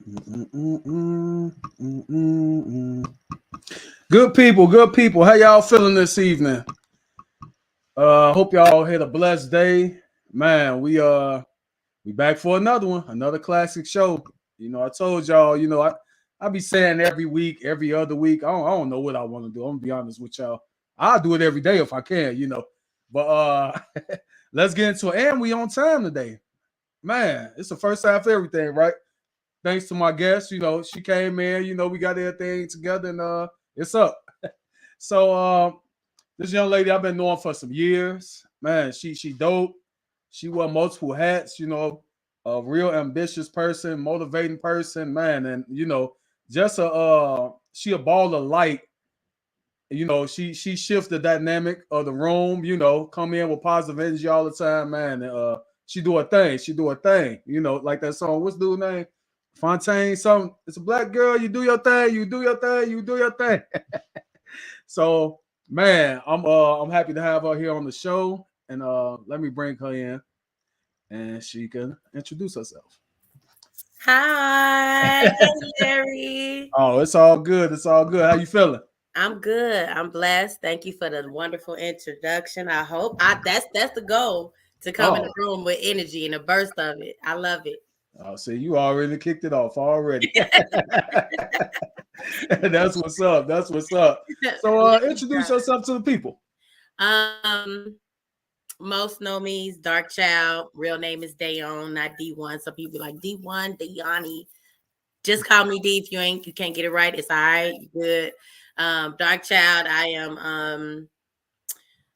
Good people, good people. How y'all feeling this evening? Hope y'all had a blessed day. Man, we back for another one, another classic show. I told y'all, I be saying every week, every other week. I don't know what I want to do. I'm gonna be honest with y'all. I'll do it every day if I can. But let's get into it. And we on time today. Man, it's the first time for everything, right? Thanks to my guest, she came in, we got everything together and it's up. So this young lady I've been knowing for some years. Man, she dope. She wore multiple hats, a real ambitious person, motivating person, man, and just she a ball of light. She shifts the dynamic of the room, come in with positive energy all the time, man. And, she do her thing. She do her thing. Like that song. What's the dude's name? Fontaine, something. It's a black girl. You do your thing. You do your thing. You do your thing. So, man, I'm happy to have her here on the show, and let me bring her in, and she can introduce herself. Hi, Larry. Oh, it's all good. It's all good. How you feeling? I'm good. I'm blessed. Thank you for the wonderful introduction. I hope that's the goal to come in Oh, the room with energy and a burst of it. I love it. oh, see, you already kicked it off already. That's what's up. That's what's up. So, Let me introduce try. yourself to the people. Um, Most know me as Dark Child. Real name is Dayon, not D1. Some people like D1, Dayani. Just call me D if you can't get it right. It's all right. Good. Dark Child. I am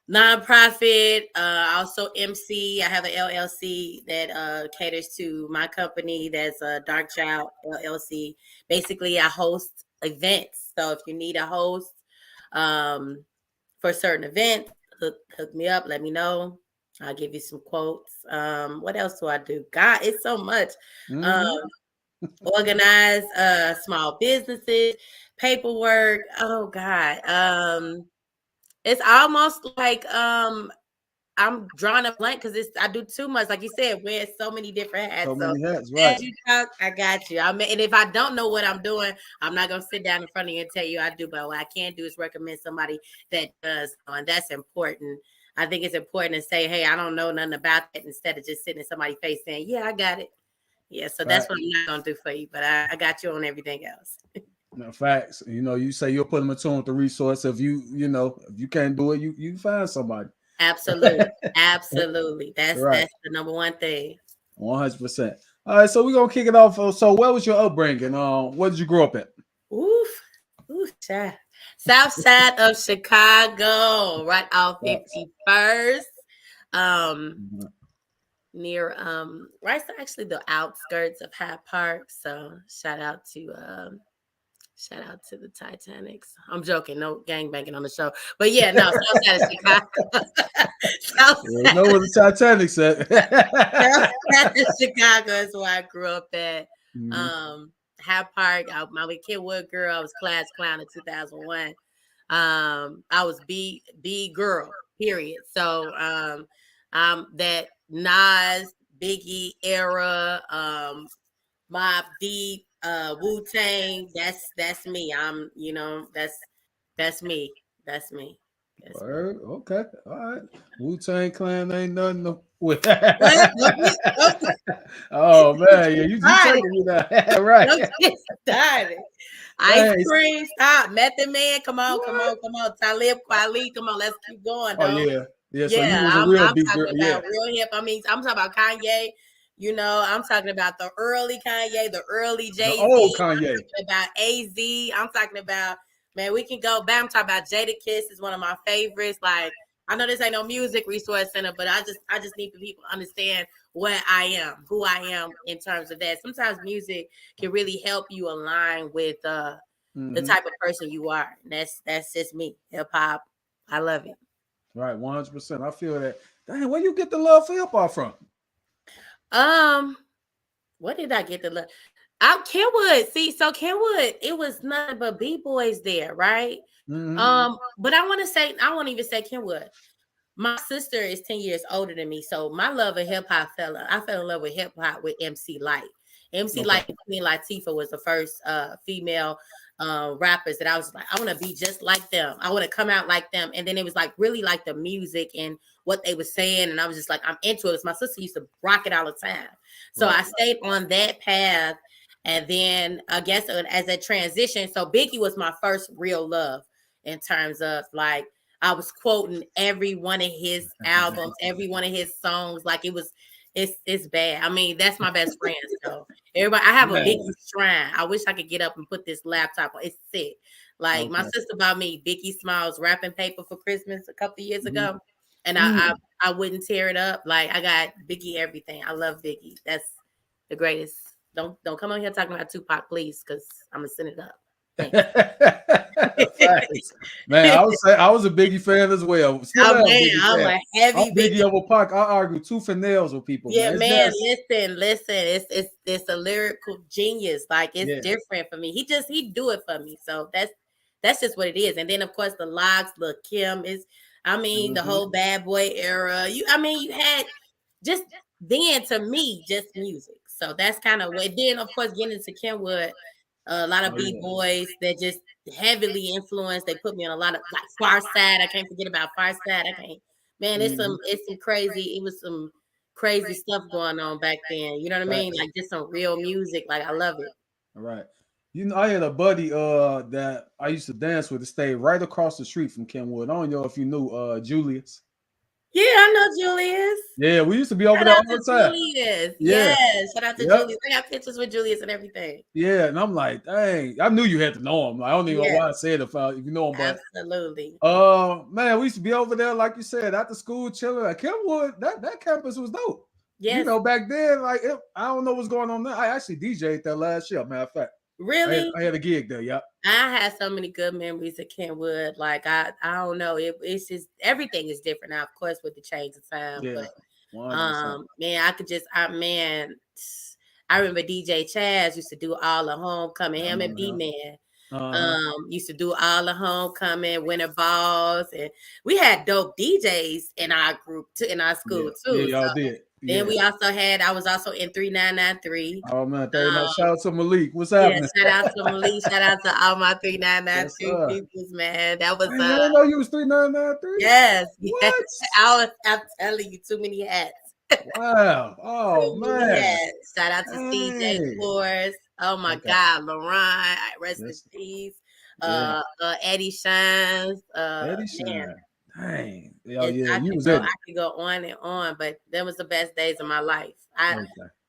nonprofit, also MC. I have an LLC that caters to my company. That's Dark Child LLC. Basically, I host events. So if you need a host um, for certain events, hook me up. Let me know. I'll give you some quotes. What else do I do? God, it's so much. Mhm. Um, Organize small businesses, paperwork. Oh God. It's almost like I'm drawing a blank because I do too much. Like you said, wear so many different hats. So So many hats, right? as you talk, I got you. And if I don't know what I'm doing, I'm not gonna sit down in front of you and tell you I do. But what I can do is recommend somebody that does, and that's important. I think it's important to say, hey, I don't know nothing about that, instead of just sitting in somebody's face saying, yeah, I got it. Yeah, so that's Fact. what I'm not gonna do for you, but I got you on everything else. No, facts. You say you'll put them in tune with the resource. If you can't do it, you find somebody. Absolutely, absolutely. Right. That's the number one thing. 100%. All right, so we're gonna kick it off. So, where was your upbringing? Where did you grow up at? Oof, oof, child. South side of Chicago, right off Facts. 51st. Um, Mhm. Near right, so actually the outskirts of Hyde Park. So shout out to the Titanics. I'm joking, no gangbanging on the show. But yeah, no, south side of Chicago. south You side know where the Titanic South at. side of Chicago is where I grew up at. Mhm. Um, Hyde Park. I'm a Kidwood girl. I was class clown in 2001. I was B girl. Period. So that Nas Biggie era, Mob Deep, Wu Tang. That's me. That's me. That's me. That's me. Word. Okay. All right. Wu Tang Clan ain't nothing to with. What? Oh Don't man, yeah, get you started. taking me there. Right. Don't get started. Ice Hey, cream, stop. Method Man, come on, come what? on, come on. Talib Kweli, come on, let's keep going, Oh though. yeah, yeah. So you Yeah, was a I'm real I'm big girl. talking Yeah. about real hip. I mean, I'm talking about Kanye. I'm talking about the early Kanye, the early The Jay old Z. I'm Kanye. talking about AZ. I'm talking about, man. We can go back. I'm talking about Jada Kiss is one of my favorites. Like, I know this ain't no music resource center, but I just need for people to understand what I am, who I am in terms of that. Sometimes music can really help you align with the Hmm. type of person you are. And that's just me. Hip hop. I love it. Right, 100%. I feel that. Dang, where you get the love for hip hop from? Um, what did I get to look? Out Kenwood. See, so Kenwood, it was nothing but B-boys there, right? Hmm. But I won't even say Kenwood. My sister is 10 years older than me. So my love of hip hop I fell in love with hip hop with MC Light. MC Okay. Light and Queen Latifah was the first female rappers that I was like, I want to be just like them. I want to come out like them. And then it was like really like the music and what they were saying. And I was just like, I'm into it. My sister used to rock it all the time. So Right. I stayed on that path. And then I guess as a transition, so Biggie was my first real love in terms of like, I was quoting every one of his albums, every one of his songs. Like it's bad. I mean, that's my best friend. So everybody, I have a Man. Biggie shrine. I wish I could get up and put this laptop on. It's sick. Like my Okay. sister bought me Biggie Smiles wrapping paper for Christmas a couple of years Mhm. ago, and Mm. I wouldn't tear it up. Like I got Biggie everything. I love Biggie. That's the greatest. Don't come on here talking about Tupac, please, because I'm gonna send it up. Facts. Man, I would say I was a Biggie fan as well. Still Oh am a man, Biggie I'm fan. a I'm heavy Biggie Biggie. over Pac. I argue tooth and nails with people, Yeah, man. It's man, just listen. It's a lyrical genius. Like it's yeah. different for me. He do it for me. So that's just what it is. And then of course the Locks, Lil Kim is. I mean the Mhm. whole Bad Boy era. You had just then to me just music. So that's kind of what. Then of course getting into Kenwood, a lot of Oh b yeah. boys that just heavily influenced. They put me on a lot of like Far Side. I can't forget about Far Side. I can't. Man, Mhm. it's some crazy. It was some crazy stuff going on back then. You know what I mean? Facts. Like just some real music. Like I love it. All right. You know, I had a buddy that I used to dance with that stayed right across the street from Kenwood. I don't know if you knew Julius. Yeah, I know Julius. Yeah, we used to be over Shout there out all to the time. Julius. Yeah. Yes, shout out to Yep. Julius. I got pictures with Julius and everything. Yeah. And I'm like, dang, I knew you had to know him. Like, I don't even know Yes, why I said if you know him, but absolutely. man, we used to be over there, like you said, after school chilling. Like Kenwood, that campus was dope. You Yes, know, back then, like I don't know what's going on now. I actually DJ'd that last year. Matter of fact, really. I had a gig there. Yep. I had so many good memories at Kenwood. Like I don't know. It's just everything is different now, of course, with the change of time. Yeah. But 100%. man, I remember DJ Chaz used to do all the homecoming. I Him and remember B him. Man Uh-huh. used to do all the homecoming, winter balls, and we had dope DJs in our group too, in our Yeah. school Yeah, too. So y'all did. then Yeah. we also had. I was also in 3993. Oh man, shout out to Malik. What's Yeah, happening? shout out to Malik. Shout out to all my Yes, 3993 sir. peoples, man. That was Dang, I didn't know you was 3993. yes, yes. What? I'm telling you, too many hats. Wow. Oh Too many man. hats. Shout out to CJ Dang. Force. Oh my Okay. God, LaRon, rest in Yes. peace. Yeah. Eddie Shines. Eddie Man, Shine. Dang. Oh it's yeah, you was in I it. could go on and on, but that was the best days of my life. Okay.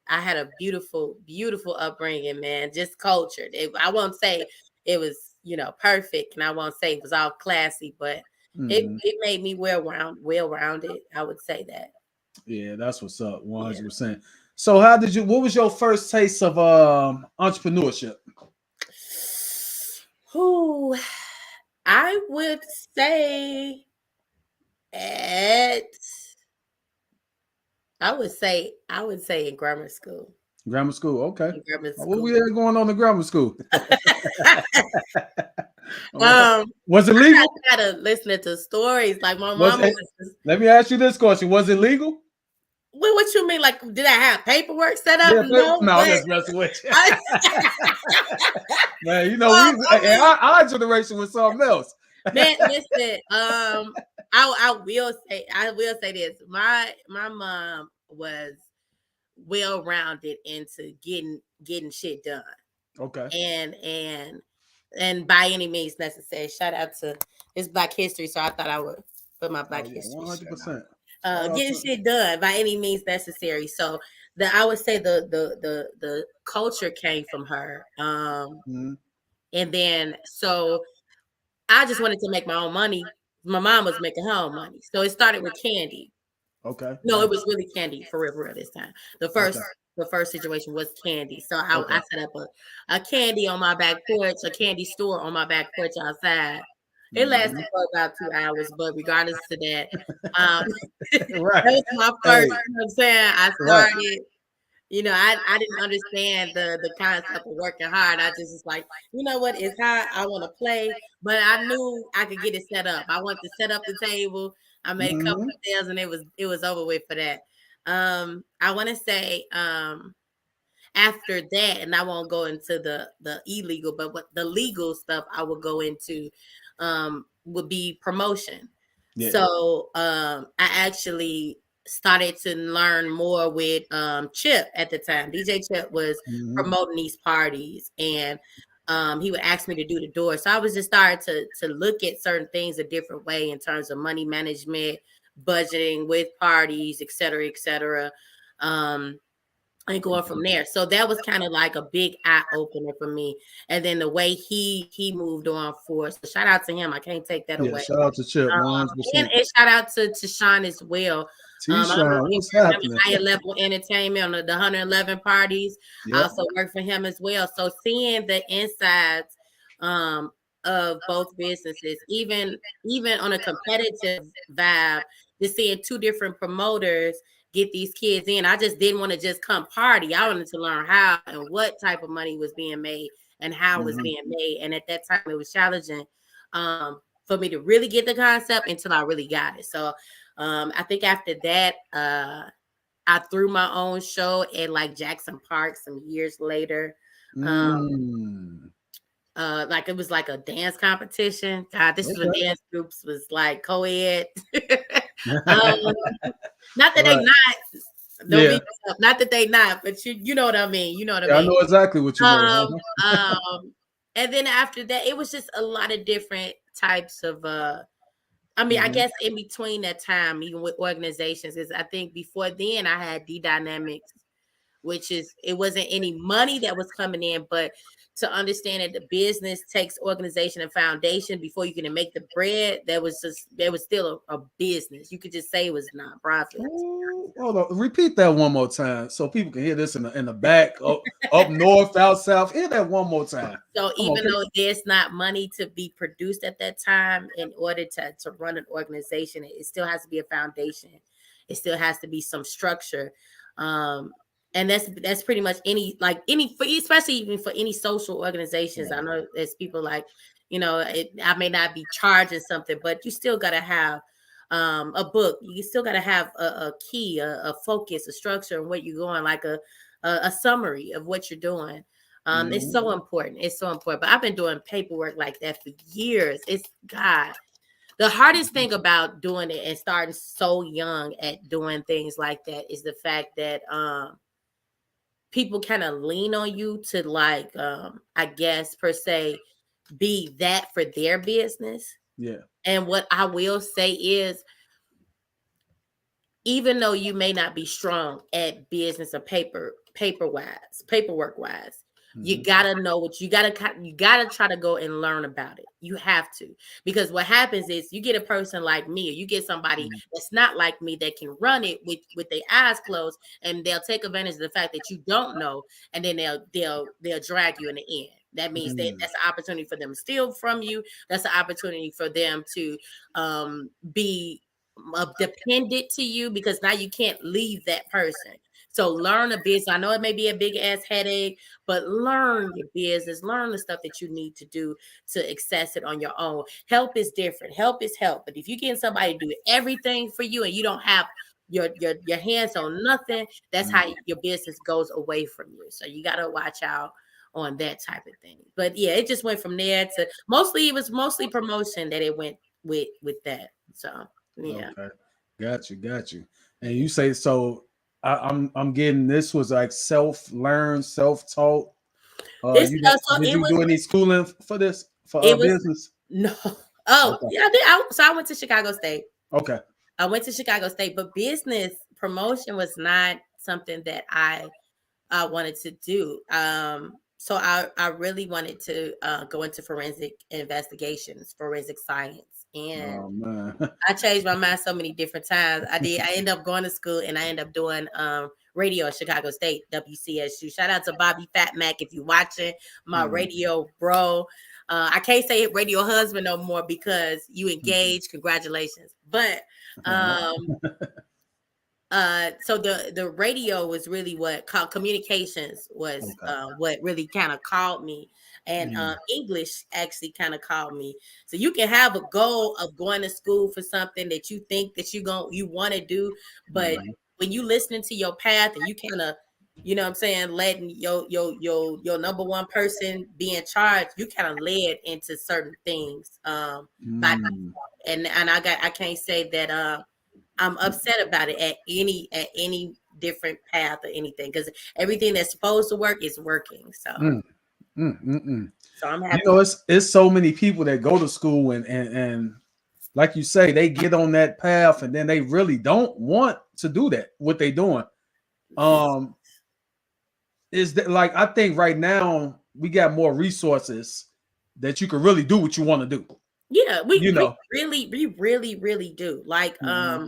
I had a beautiful, beautiful upbringing, man. Just cultured. I won't say it was, perfect, and I won't say it was all classy, but Mhm. it made me well rounded. I would say that. Yeah, that's what's up. Yeah. 100%. So what was your first taste of entrepreneurship? Who I would say at I would say in grammar school. Grammar school. Okay. In grammar What we school. had going on in grammar school? um, Was it I legal? got tired of listening to stories. Like my Was mama it, was. let me ask you this question. Was it legal? What you mean? Like, did I have paperwork set up? Yeah, No, no, I'm but just messing with you. I, Man, I in mean, our generation was something else. man, listen. I will say this. My mom was well rounded into getting shit done, Okay. and by any means necessary. Shout out to it's Black History, so I thought I would put my Oh Black yeah, History shirt 100%. on. Shout out Getting to shit done by any means necessary. So I would say the culture came from her. Mhm. And then so I just wanted to make my own money. My mom was making her own money. So it started with candy. Okay. No, it Gotcha. was really candy for real this time. The Okay. first situation was candy. So Okay. I set up a candy on my back porch, a candy store on my back porch outside. It lasted Mhm. for about 2 hours, but regardless of that, um, that Right. was my Hey, first, you know what I'm saying? I right. started, I didn't understand the concept of working hard. I just was like, you know what, it's hard. I want to play, but I knew I could get it set up. I wanted to set up the table. I made a couple Mhm. of sales and it was over with for that. I want to say, after that, and I won't go into the illegal, but what the legal stuff I will go into would be promotion. Yeah. So I actually started to learn more with Chip at the time. DJ Chip was Mm-hmm. promoting these parties, and he would ask me to do the door. So I was just starting to look at certain things a different way in terms of money management, budgeting with parties, et cetera, et cetera. And going from there. So that was kind of like a big eye opener for me. And then the way he moved on for, so shout out to him. I can't take that Yeah. away. Shout out to Chip, And, 100%. and shout out to Sean as well. I don't know T-Sean, if what's you remember happening? Higher Level Entertainment on the 111 parties. I Yep. also worked for him as well. So seeing the insides um, of both businesses, even on a competitive vibe, just seeing two different promoters get these kids in. I just didn't want to just come party. I wanted to learn how and what type of money was being made and how it was Mm-hmm. being made. And at that time, it was challenging for me to really get the concept until I really got it. So I think after that, I threw my own show at like Jackson Park some years later. Like it was like a dance competition. God, this was when Okay. dance groups was like co-ed. um, not that they Right. not, don't Yeah. be not that they not, but you know what I mean. You know what I Yeah, I mean. know exactly what you mean. Um, and then after that, it was just a lot of different types of I mean, I Mm-hmm. guess in between that time, even with organizations, is I think before then I had D Dynamics, which is it wasn't any money that was coming in, but to understand that the business takes organization and foundation before you can make the bread, there was still a business. You could just say it was nonprofit. Ooh, hold on. Repeat that one more time so people can hear this in the back, up north, out south. Hear that one more time. So Come on. even though there's not money to be produced at that time in order to run an organization, it still has to be a foundation. It still has to be some structure. Um, and that's pretty much any for especially even for any social organizations. I know there's people like, I may not be charging something, but you still gotta have a book. You still gotta have a key, a focus, a structure, and what you're going, like a summary of what you're doing. It's Mhm. so important. It's so important. But I've been doing paperwork like that for years. It's God. The hardest thing about doing it and starting so young at doing things like that is the fact that people kind of lean on you to like I guess per se be that for their business. Yeah. And what I will say is even though you may not be strong at business or paperwork wise, you Mhm. gotta know what you gotta try to go and learn about it. You have to, because what happens is you get a person like me, or you get somebody Mhm. that's not like me that can run it with their eyes closed, and they'll take advantage of the fact that you don't know, and then they'll drag you in the end. That means that Mhm. that's an opportunity for them to steal from you. That's an opportunity for them to be dependent to you because now you can't leave that person. So learn a business. I know it may be a big ass headache, but learn your business, learn the stuff that you need to do to access it on your own. Help is different. Help is help. But if you get somebody to do everything for you and you don't have your hands on nothing, that's how Mhm. your business goes away from you. So you got to watch out on that type of thing. But yeah, it just went from there to mostly it was mostly promotion that it went with that. So yeah. Okay. Got you. And you say so I'm getting this was like self-learned, self-taught. This You did, so did you do any schooling for this for it was business? no. Oh, Okay. yeah, I did. So I went to Chicago State. Okay. I went to Chicago State, but business promotion was not something that I wanted to do. So I really wanted to go into forensic investigations, forensic science, and Oh man. I changed my mind so many different times. I did. I ended up going to school and I ended up doing radio at Chicago State, WCSU. Shout out to Bobby Fat Mac if you're watching, my Mhm. radio bro. I can't say radio husband no more because you Mhm. engaged. Congratulations. But Uh-huh. um so the radio was really what called communications was Okay. what really kind of called me, and Mhm. English actually kind of called me. So you can have a goal of going to school for something that you think that you want to do, but Mhm. when you listening to your path and you kind of You know what I'm saying? Letting your number one person be in charge, you kind of led into certain things. By Mm, and I can't say that I'm upset about it at any different path or anything, because everything that's supposed to work is working. mm, mm. So I'm You happy. know, it's so many people that go to school and like you say, they get on that path and then they really don't want to do that. What they doing? Um, is that like I think right now we got more resources that you can really do what you want to do. Yeah, You know. we really do. Like Mm-hmm.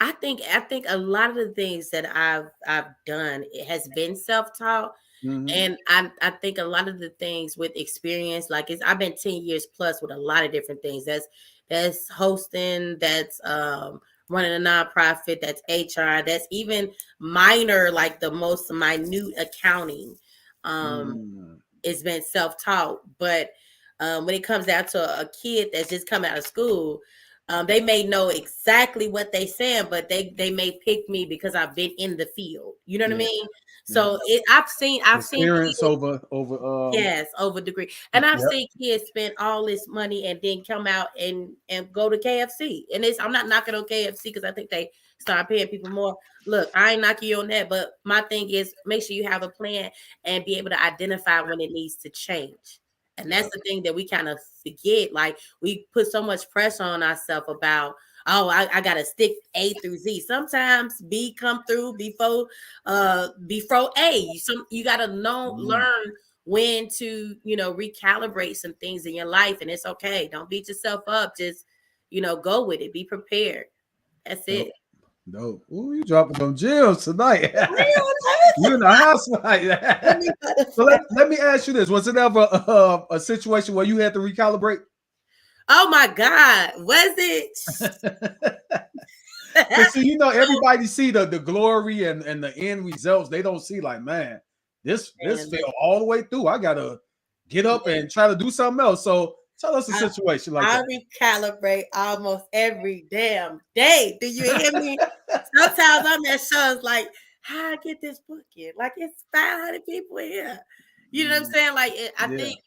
I think a lot of the things that I've done, it has been self-taught. Mm-hmm. And I think a lot of the things with experience, like I've been 10 years plus with a lot of different things. That's hosting, that's running a nonprofit, that's HR, that's even minor, like the most minute accounting. Um, Mm-hmm. it's been self-taught. But when it comes down to a kid that's just come out of school, they may know exactly what they saying, but they may pick me because I've been in the field. You know what I Yeah. mean? Yeah. So I've seen Experience kids. over Yes, over degree. And I've yep. seen kids spend all this money and then come out and go to KFC. And it's I'm not knocking on KFC because I think they start paying people more. Look, I ain't knocking you on that, but my thing is make sure you have a plan and be able to identify when it needs to change. And that's Yep. the thing that we kind of forget. Like we put so much pressure on ourselves about, oh, I gotta stick A through Z. Sometimes B come through before A. You gotta know Mm. learn when to, recalibrate some things in your life, and it's okay. Don't beat yourself up. Just, go with it. Be prepared. That's it. Dope. Dope. Ooh, you dropping them gems tonight. You in the Real. house like that. So let me ask you this: was it ever a situation where you had to recalibrate? Oh my God. Was it? Because see, you know, everybody see the glory and the end results. They don't see like, man, this Man, fell all the way through. I gotta get up and try to do something else. So tell us a I, situation like I that. recalibrate almost every damn day. Do you hear me? Sometimes I'm at shows like, how I get this book in? Like it's 500 people in here. You know what I'm Mm, saying? Like I yeah. think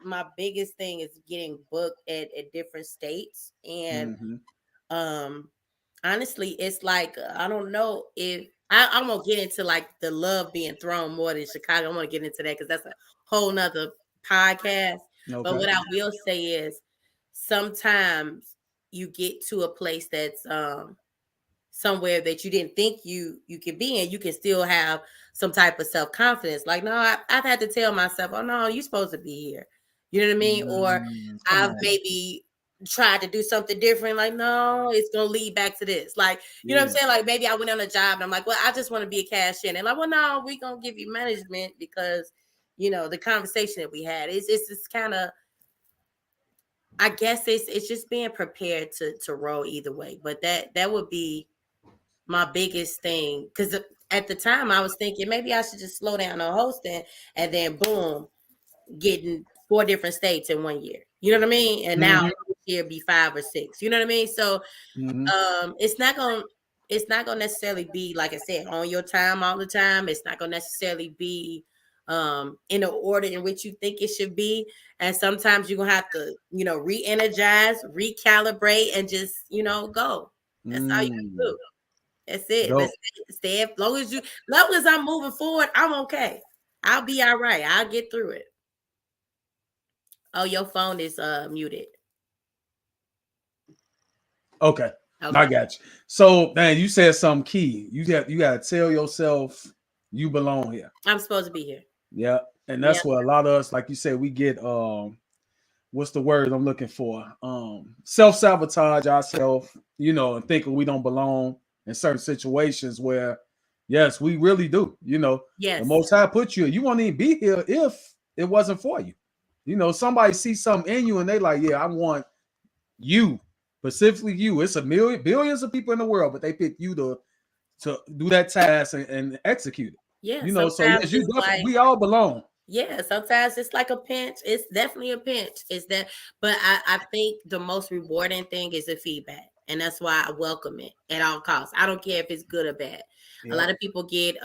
my biggest thing is getting booked at different states. And Mm-hmm. um honestly, it's like I don't know if I'm gonna get into like the love being thrown more than Chicago. I'm gonna get into that because that's a whole nother podcast. But Okay. what I will say is sometimes you get to a place that's somewhere that you didn't think you could be in, you can still have some type of self-confidence. Like, no, I've had to tell myself, oh no, you're supposed to be here. You know what I mean? Or Come I've on. maybe tried to do something different, like, no, it's gonna lead back to this. Like, you know what I'm Yeah. saying? Like maybe I went on a job and I'm like, well, I just want to be a cashier. And they're like, well, no, we're gonna give you management because the conversation that we had it's just kind of, I guess it's just being prepared to roll either way. But that would be my biggest thing, because at the time I was thinking maybe I should just slow down on hosting and then boom, getting 4 different states in 1 year. You know what I mean? And now Mm-hmm. this year be 5 or 6. You know what I mean? So Mm-hmm. it's not gonna necessarily be, like I said, on your time all the time. It's not gonna necessarily be in the order in which you think it should be. And sometimes you're gonna have to, re-energize, recalibrate, and just, go. That's all you can Mm. do. That's it. But Dope. stay long as I'm moving forward, I'm okay. I'll be all right. I'll get through it. Oh, your phone is muted. Okay. I Okay. got you. So, man, you said something key. You gotta tell yourself you belong here. I'm supposed to be here. Yeah. And Yeah. that's what a lot of us, like you said, we get what's the word I'm looking for? Self-sabotage ourselves, and thinking we don't belong in certain situations where yes, we really do. The Yes. most high put you, you won't even be here if it wasn't for you. Somebody sees something in you and they like, yeah, I want you, specifically you. It's a million billions of people in the world, but they pick you to do that task and execute it. Yeah. So Sometimes yes, you it's definitely like, we all belong. yeah, sometimes it's like a pinch. It's definitely a pinch. It's that, but I think the most rewarding thing is the feedback. And that's why I welcome it at all costs. I don't care if it's good or bad. A lot of people get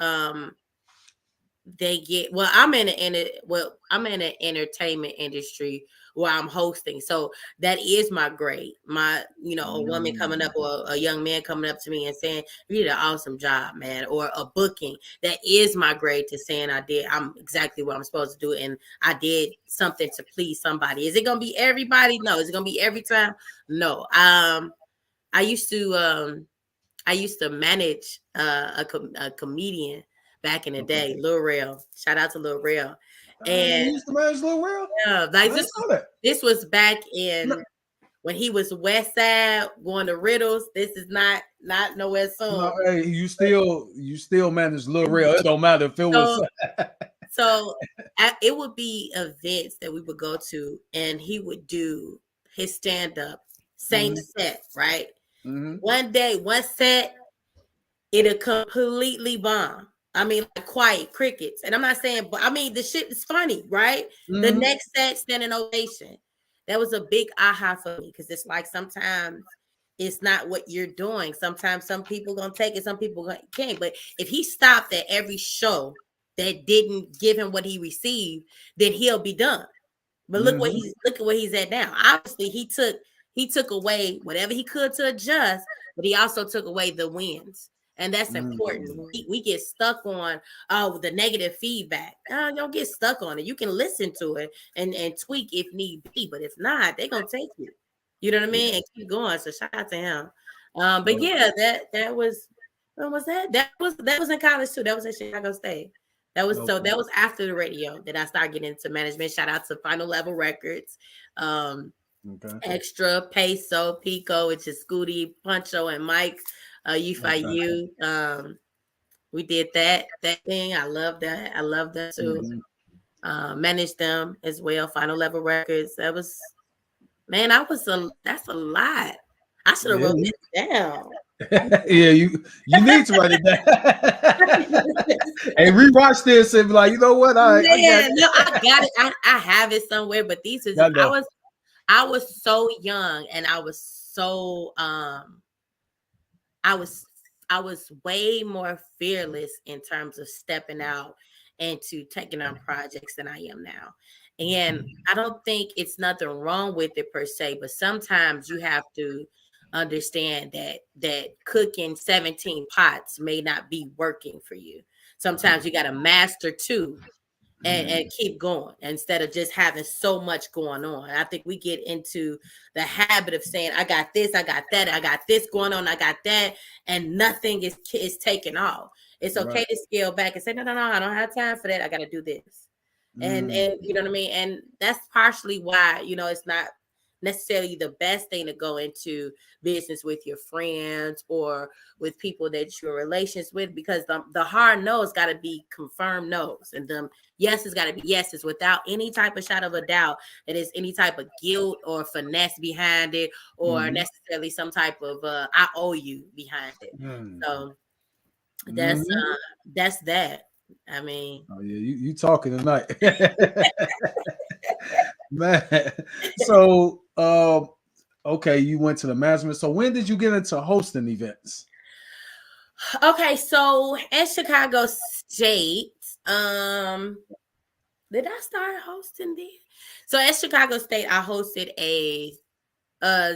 they get well I'm in an entertainment industry where I'm hosting, so that is my grade. My a woman coming up or a young man coming up to me and saying you did an awesome job, man, or a booking, that is my grade to saying I'm exactly what I'm supposed to do and I did something to please somebody. Is it gonna be everybody? No. Is it gonna be every time? No. I used to manage a comedian back in the day, Lil Rel. Shout out to Lil Rel. You And used to manage Lil Rel? like I saw that. this was back No, in when he was West Side going to Riddles. This is not nowhere soon. no, hey, you still manage Lil Rel. It don't matter if it was. So it would be events that we would go to, and he would do his stand up, same set, right? One day, one set, it'll completely bomb. I mean, like quiet crickets. And I'm not saying, but I mean, the shit is funny, right? The next set, standing ovation. That was a big aha for me because it's like sometimes it's not what you're doing. Sometimes some people gonna take it, some people can't. But if he stopped at every show that didn't give him what he received, then he'll be done. But look at where he's at now. Obviously, he took away whatever he could to adjust, but he also took away the wins. And that's important. We get stuck on the negative feedback. Don't get stuck on it. You can listen to it and tweak if need be, but if not, they're gonna take you. You know what I mean? And keep going. So shout out to him. But yeah, that was when was that? That was in college too. That was at Chicago State. That was so that was after the radio that I started getting into management. Shout out to Final Level Records. Extra, Peso, Pico, which is Scooty, Puncho, and Mike. You. We did that thing. I love that. I love that too. Managed them as well. Final Level Records. That was, man. That's a lot. I should have wrote it down. Yeah, you need to write it down. And rewatch this and be like, you know what? I got it. I have it somewhere. But these is I was so young and I was so I was way more fearless in terms of stepping out and to taking on projects than I am now. And I don't think it's nothing wrong with it per se, but sometimes you have to understand that cooking 17 pots may not be working for you. Sometimes you got to master two and keep going instead of just having so much going on. I think we get into the habit of saying, I got this, I got that, I got this going on, I got that, and nothing is taken off. It's okay to scale back and say, no, I don't have time for that. I got to do this. And you know what I mean? And that's partially why, it's not necessarily the best thing to go into business with your friends or with people that you're relations with, because the hard no's got to be confirmed no's, and them yeses got to be yeses without any type of shadow of a doubt that is any type of guilt or finesse behind it, or necessarily some type of I owe you behind it. So that's that. I mean, oh yeah, you talking tonight. Man. So okay, you went to the management. So when did you get into hosting events? Okay, so at Chicago State, did I start hosting there? So at Chicago State, I hosted a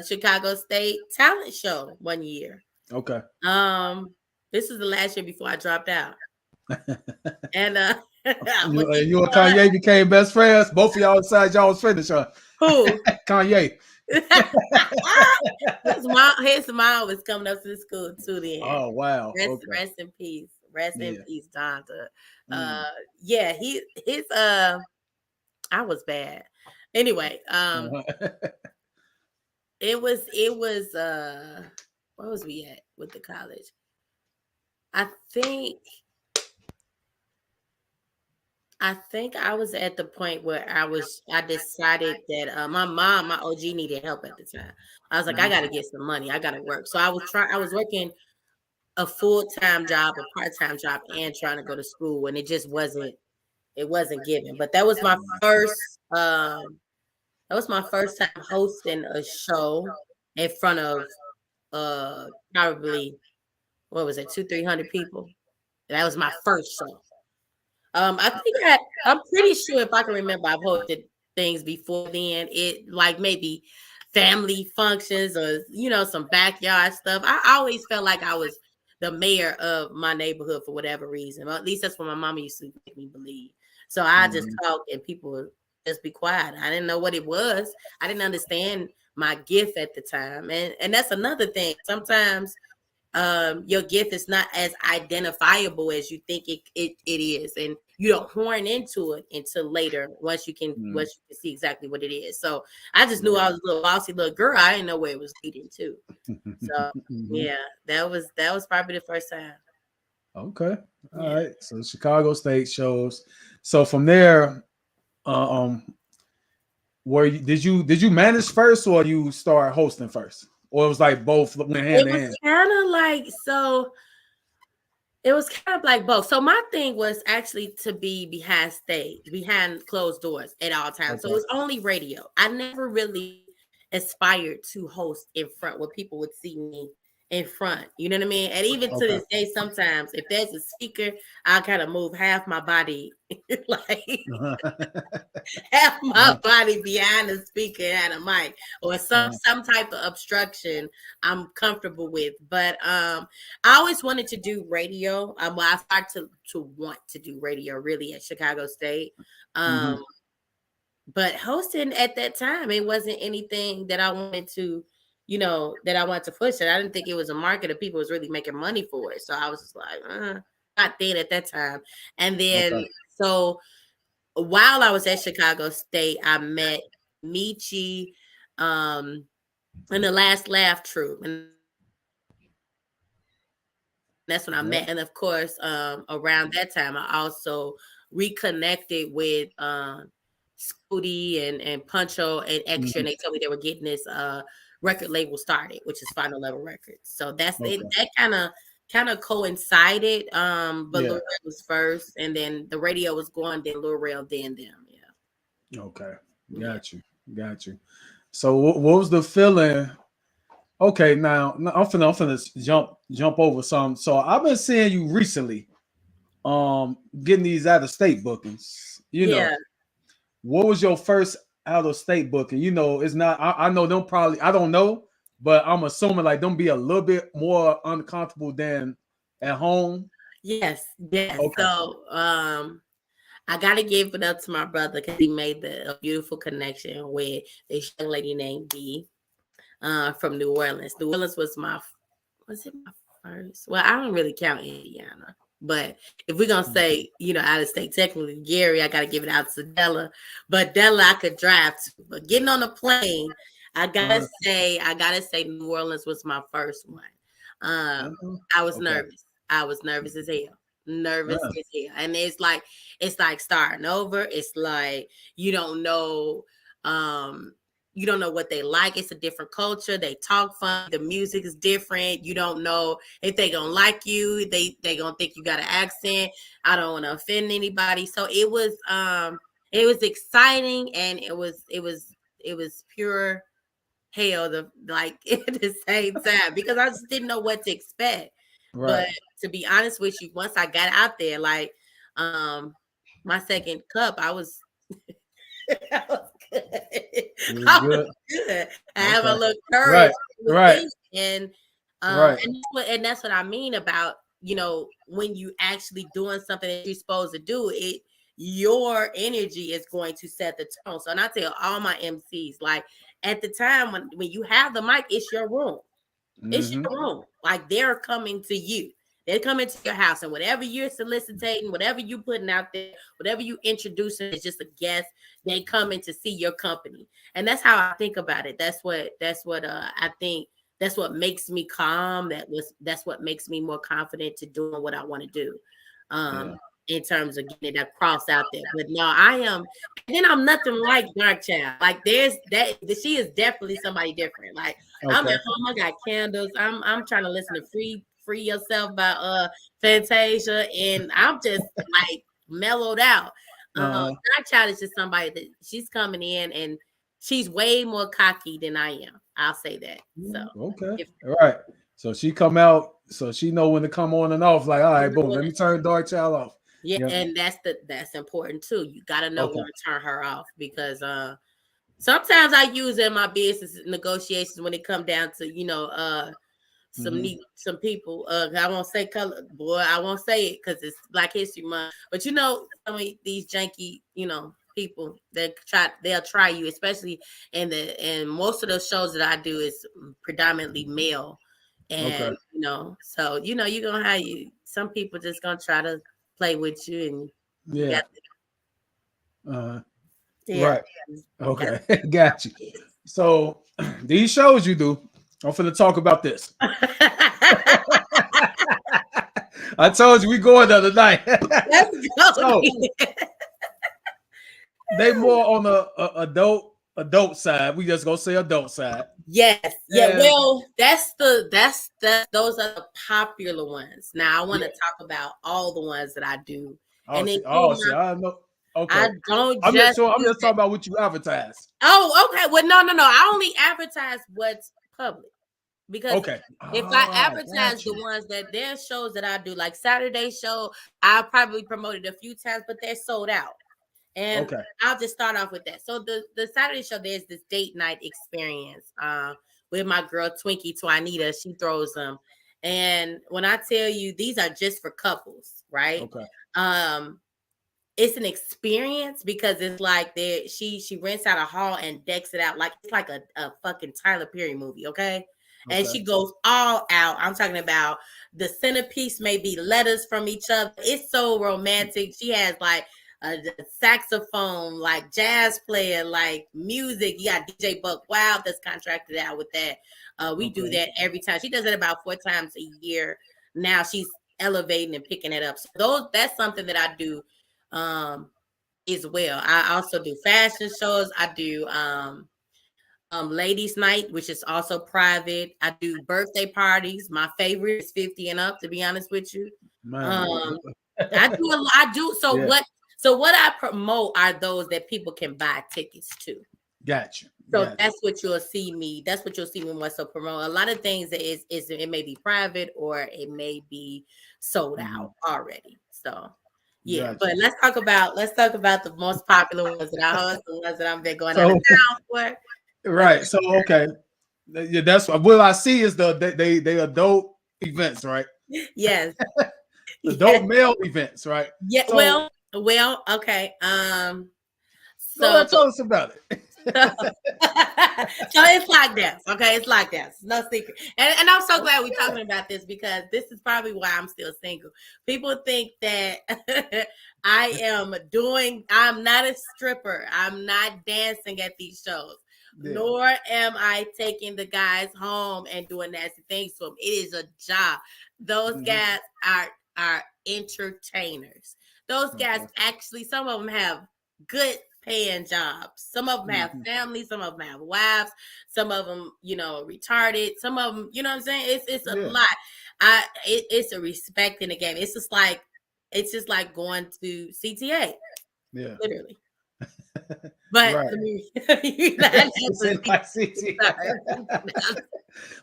Chicago State talent show one year. Okay. This was the last year before I dropped out. And you and Kanye became best friends. Both of y'all decided y'all was finished, huh? Who? Kanye. His mom was coming up to the school too then. Oh wow. Rest in peace. Rest in peace, Donta. His I was bad. Anyway, it was where was we at with the college? I think I was at the point where I decided that my OG needed help at the time. I was like, I got to get some money. I got to work. So I was working a full-time job, a part-time job, and trying to go to school, and it just wasn't given. But that was my first time hosting a show in front of probably, what was it, 200-300 people. That was my first show. I think I'm pretty sure if I can remember, I've hosted things before then. It like maybe family functions or some backyard stuff. I always felt like I was the mayor of my neighborhood for whatever reason. Well, at least that's what my mama used to make me believe. So I just talk and people would just be quiet. I didn't know what it was. I didn't understand my gift at the time, and that's another thing. Sometimes your gift is not as identifiable as you think it is, and you don't horn into it until later once you can see exactly what it is. So I just knew I was a little bossy little girl. I didn't know where it was leading to. So yeah, that was probably the first time. Okay. All Yeah. right. So Chicago State shows. So from there, um, did you manage first or you start hosting first? Or it was like both went hand It in was hand? kind of like so. It was kind of like both. So my thing was actually to be behind stage, behind closed doors at all times. So it Okay. was only radio. I never really aspired to host in front where people would see me in front. You know what I mean? And even to Okay. this day, sometimes if there's a speaker, I'll kind of move half my body like have my body behind the speaker and a mic or some type of obstruction I'm comfortable with. But I always wanted to do radio. Well, I started to want to do radio really at Chicago State. Mhm. But hosting at that time, it wasn't anything that I wanted to, that I wanted to push it. I didn't think it was a market that people was really making money for it. So I was just like, not then at that time. And then Okay. so while I was at Chicago State, I met Michi in the Last Laugh Troupe. And that's when I met. And of course, around that time, I Yeah. also reconnected with Scooty and Puncho and Extra. And they told me they were getting this record label started, which is Final Level Records. So that's it. That Okay. kind of coincided. But Lil Yeah. Rel was first, and then the radio was going, then Lil Rel, then them. Okay. Yeah. Got you. Got you. So what was the feeling? Okay, now I'm finna jump over some. So I've been seeing you recently, getting these out of state bookings. Yeah. What was your first out of state booking? It's not. I know them probably. I don't know, but I'm assuming like them be a little bit more uncomfortable than at home. Yes, yes. Okay. So I gotta give it up to my brother because he made a beautiful connection with this young lady named B from New Orleans. New Orleans was it my first? Well, I don't really count Indiana. But if we're gonna say, out of state, technically Gary, I gotta give it out to Della. But Della I could drive to. But getting on a plane, I gotta say New Orleans was my first one. I was Okay. nervous. I was nervous as hell. Nervous Uh, as hell. And it's like starting over. It's like you don't know what they like. It's a different culture. They talk funny. The music is different. You don't know if they gonna like you. They gonna think you got an accent. I don't want to offend anybody. So it was exciting, and it was pure hell like at the same time because I just didn't know what to expect. right. But to be honest with you, once I got out there, like my second cup, I was I was good. It was I was good. good. I have a Okay. little courage Right. Right. within, and Right. that's what I mean about when you actually doing something that you're supposed to do. Your energy is going to set the tone. So, and I tell all my MCs, like at the time when you have the mic, it's your room. It's Mm-hmm. your room. Like they're coming to you. They're coming to your house, and whatever you're soliciting, whatever you putting out there, whatever you introducing is just a guest. They coming to see your company, and that's how I think about it. That's what I think. That's what makes me calm. That's what makes me more confident to doing what I want to do. Yeah. In terms of getting it across out there. But no, I am, and then I'm nothing like Dark Child. Like there's that she is definitely somebody different. Like I'm Okay. at home, I got candles. I'm trying to listen to Free Yourself by Fantasia, and I'm just like mellowed out. Uh-huh. Dark Child is just somebody that she's coming in and she's way more cocky than I am. I'll say that. So Okay. if All right. So she come out, so she know when to come on and off. Like, all right, boom, let me turn Dark Child off. Yeah, Yeah. and that's important too. You got to know Okay. when to turn her off because sometimes I use it in my business negotiations when it come down to some people. I won't say color, boy. I won't say it because it's Black History Month. But some of these janky, people that they'll try you, especially and most of those shows that I do is predominantly male, Okay. and so you're gonna have some people just gonna try to play with you, and you Yeah. got yeah, Right. you got Okay. Got you. So these shows you do, I'm finna talk about this. I told you we going the other night. Let's go. So they more on the adult side. We just gonna say adult side. Yes, yeah. And Well, that's those are the popular ones. Now I want to yeah. talk about all the ones that I do, Oh, and see, include I know. I Okay. don't I'm just just so I'm do just that. talking about what you advertise. Oh, okay. Well, no. I only advertise what's public because Okay. if I advertise Got the you. ones that there's shows that I do, like Saturday show, I probably promoted a few times, but they're sold out. And Okay. I'll just start off with that. So the Saturday show, there's this date night experience with my girl Twinkie Twanita. She throws them. And when I tell you these are just for couples, right? Okay. Um, it's an experience because it's like she rents out a hall and decks it out like it's like a fucking Tyler Perry movie, okay? And Okay. she goes all out. I'm talking about the centerpiece may be letters from each other. It's so romantic. She has like a saxophone, like jazz player, like music. You got DJ Buck Wild that's contracted out with that. We do Okay. that every time. She does it about 4 times a year. Now she's elevating and picking it up. So that's something that I do as well. I also do fashion shows. I do ladies night, which is also private. I do birthday parties. My favorite is 50 and up, to be honest with you. Man. Um I do Yeah. so what I promote are those that people can buy tickets to. Got you. So Got you. that's what you'll see me. That's what you'll see me more so promote. A lot of things that is it may be private or it may be sold out already. So yeah, Got but you. let's talk about the most popular ones that I host, the ones that I've been going out of So town for. Let's right. So okay. Yeah, that's what I see is they adult events, right? yes. Adult Yes. male events, right? Yeah, So okay. go So ahead, tell us about it. so it's like this, okay? It's like this. No secret. And I'm so glad we're talking about this because this is probably why I'm still single. People think that I'm not a stripper. I'm not dancing at these shows. Yeah. Nor am I taking the guys home and doing nasty things to them. It is a job. Those guys are entertainers. Those guys Okay. actually, some of them have good paying jobs. Some of them have families, some of them have wives, some of them, retarded. Some of them, you know what I'm saying? It's a Yeah. lot. It's a respect in the game. It's just like going to CTA, Yeah. literally. But Right. I mean, that's It's a in my city. sorry.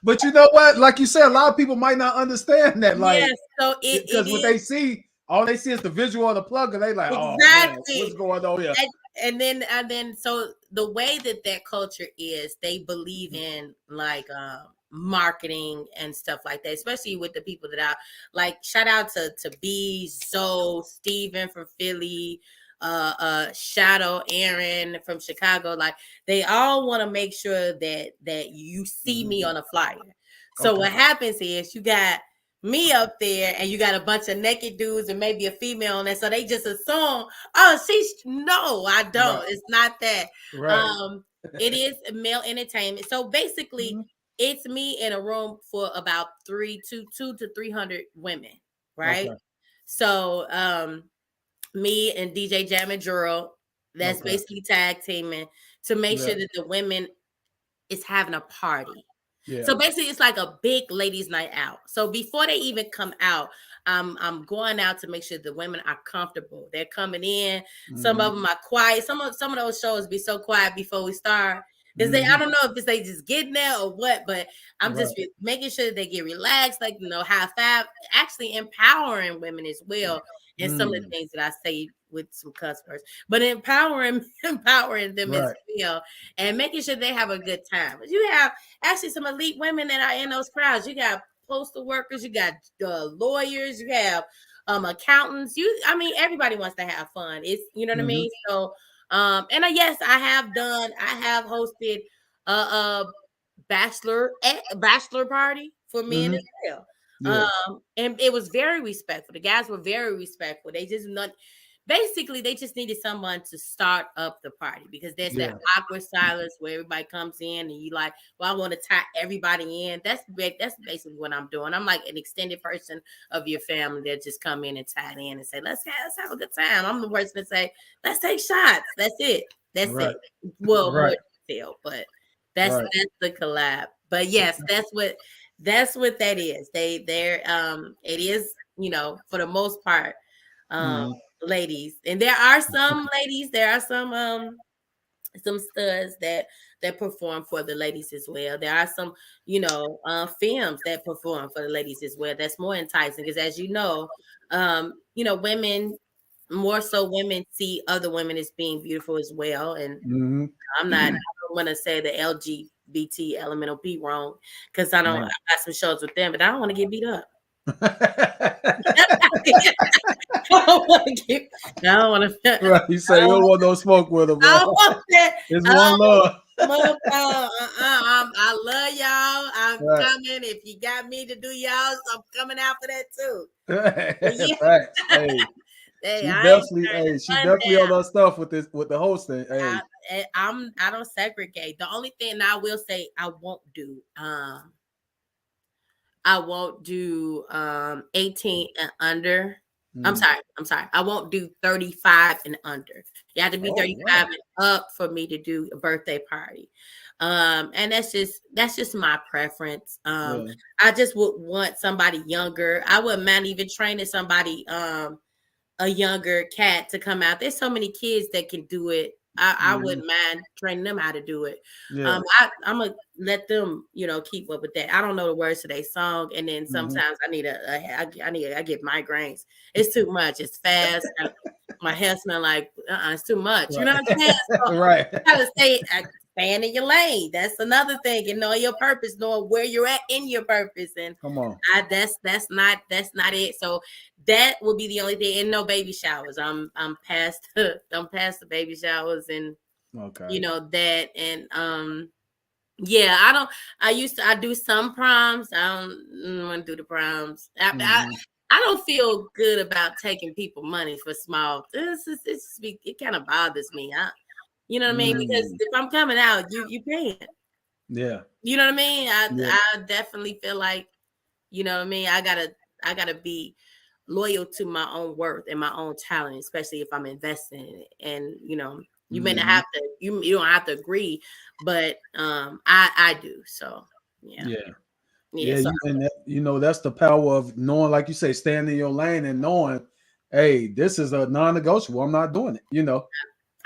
But you know what? Like you said, a lot of people might not understand that. Like, Yes, so it because what is they see, all they see is the visual of the plug, and they like, oh man, what's exactly. going on here? And then so the way that culture is, they believe in like marketing and stuff like that, especially with the people that I like. Shout out to B, Zoe, Steven from Philly, Shadow, Aaron from Chicago. Like they all want to make sure that you see me on a flyer. So Okay. what happens is you got me up there and you got a bunch of naked dudes and maybe a female on there. So they just assume, oh, no, I don't. Right. It's not that. Right. Um, it is male entertainment. So basically, it's me in a room for about two to 300 women, right? Okay. So me and DJ Jam and Juro, that's Okay. basically tag teaming to make Yeah. sure that the women is having a party. Yeah. So basically, it's like a big ladies' night out. So before they even come out, I'm going out to make sure the women are comfortable. They're coming in. Some of them are quiet. Some of those shows be so quiet before we start Is they, I don't know if it's they just getting there or what, but I'm Right. just making sure they get relaxed, like, high five, actually empowering women as well. And some of the things that I say with some cuss words, but empowering them as Right. well, and making sure they have a good time. But you have actually some elite women that are in those crowds. You got postal workers, you got lawyers, you have accountants. I mean, everybody wants to have fun. It's, you know what I mean. So, and yes, I have hosted a bachelor party for men as well. Yeah. And it was very respectful. The guys were very respectful. They just not basically they just needed someone to start up the party, because there's that awkward silence where everybody comes in and you like, well, I want to tie everybody in. That's basically what I'm doing. I'm like an extended person of your family that just come in and tie in and say, let's have a good time. I'm the person to say, let's take shots. That's it. That's it. Well, more detail, but that's the collab. But yes, that's what that is. They're it is, for the most part, ladies. And there are some ladies, there are some studs that perform for the ladies as well. There are some, films that perform for the ladies as well. That's more enticing, because as women, more so women see other women as being beautiful as well. And I don't want to say the LGBT elemental P wrong, because I got some shows with them, but I don't want to get beat up. I don't want to. Right, you say you don't want no smoke with them. I don't want that. It's one love. I love y'all. I'm coming. If you got me to do y'all, I'm coming out for that too. Facts. Hey, she definitely on her stuff with the hosting. Hey, I don't segregate. The only thing I will say I won't do, I won't do 18 and under. I'm sorry. I won't do 35 and under. You have to be 35 and up for me to do a birthday party. And that's just my preference. I just would want somebody younger. I wouldn't mind even training somebody, a younger cat to come out. There's so many kids that can do it. I wouldn't mind training them how to do it. I'm gonna let them, keep up with that. I don't know the words to their song, and then sometimes I get migraines. It's too much. It's fast. My hair smell like it's too much. You know what I'm saying? So you gotta staying in your lane. That's another thing. And knowing your purpose, knowing where you're at in your purpose. And come on, that's not it. So that will be the only thing. And no baby showers. I'm past the baby showers, and that. And I do some proms. I don't want to do the proms. I don't feel good about taking people money for small. It kind of bothers me. You know what I mean? Because if I'm coming out, you paying. Yeah. You know what I mean? I definitely feel like, you know what I mean? I gotta be loyal to my own worth and my own talent, especially if I'm investing in it. And you may not have to, you don't have to agree, but I do. So So, and that's the power of knowing, like you say, staying in your lane and knowing, hey, this is a non-negotiable. I'm not doing it.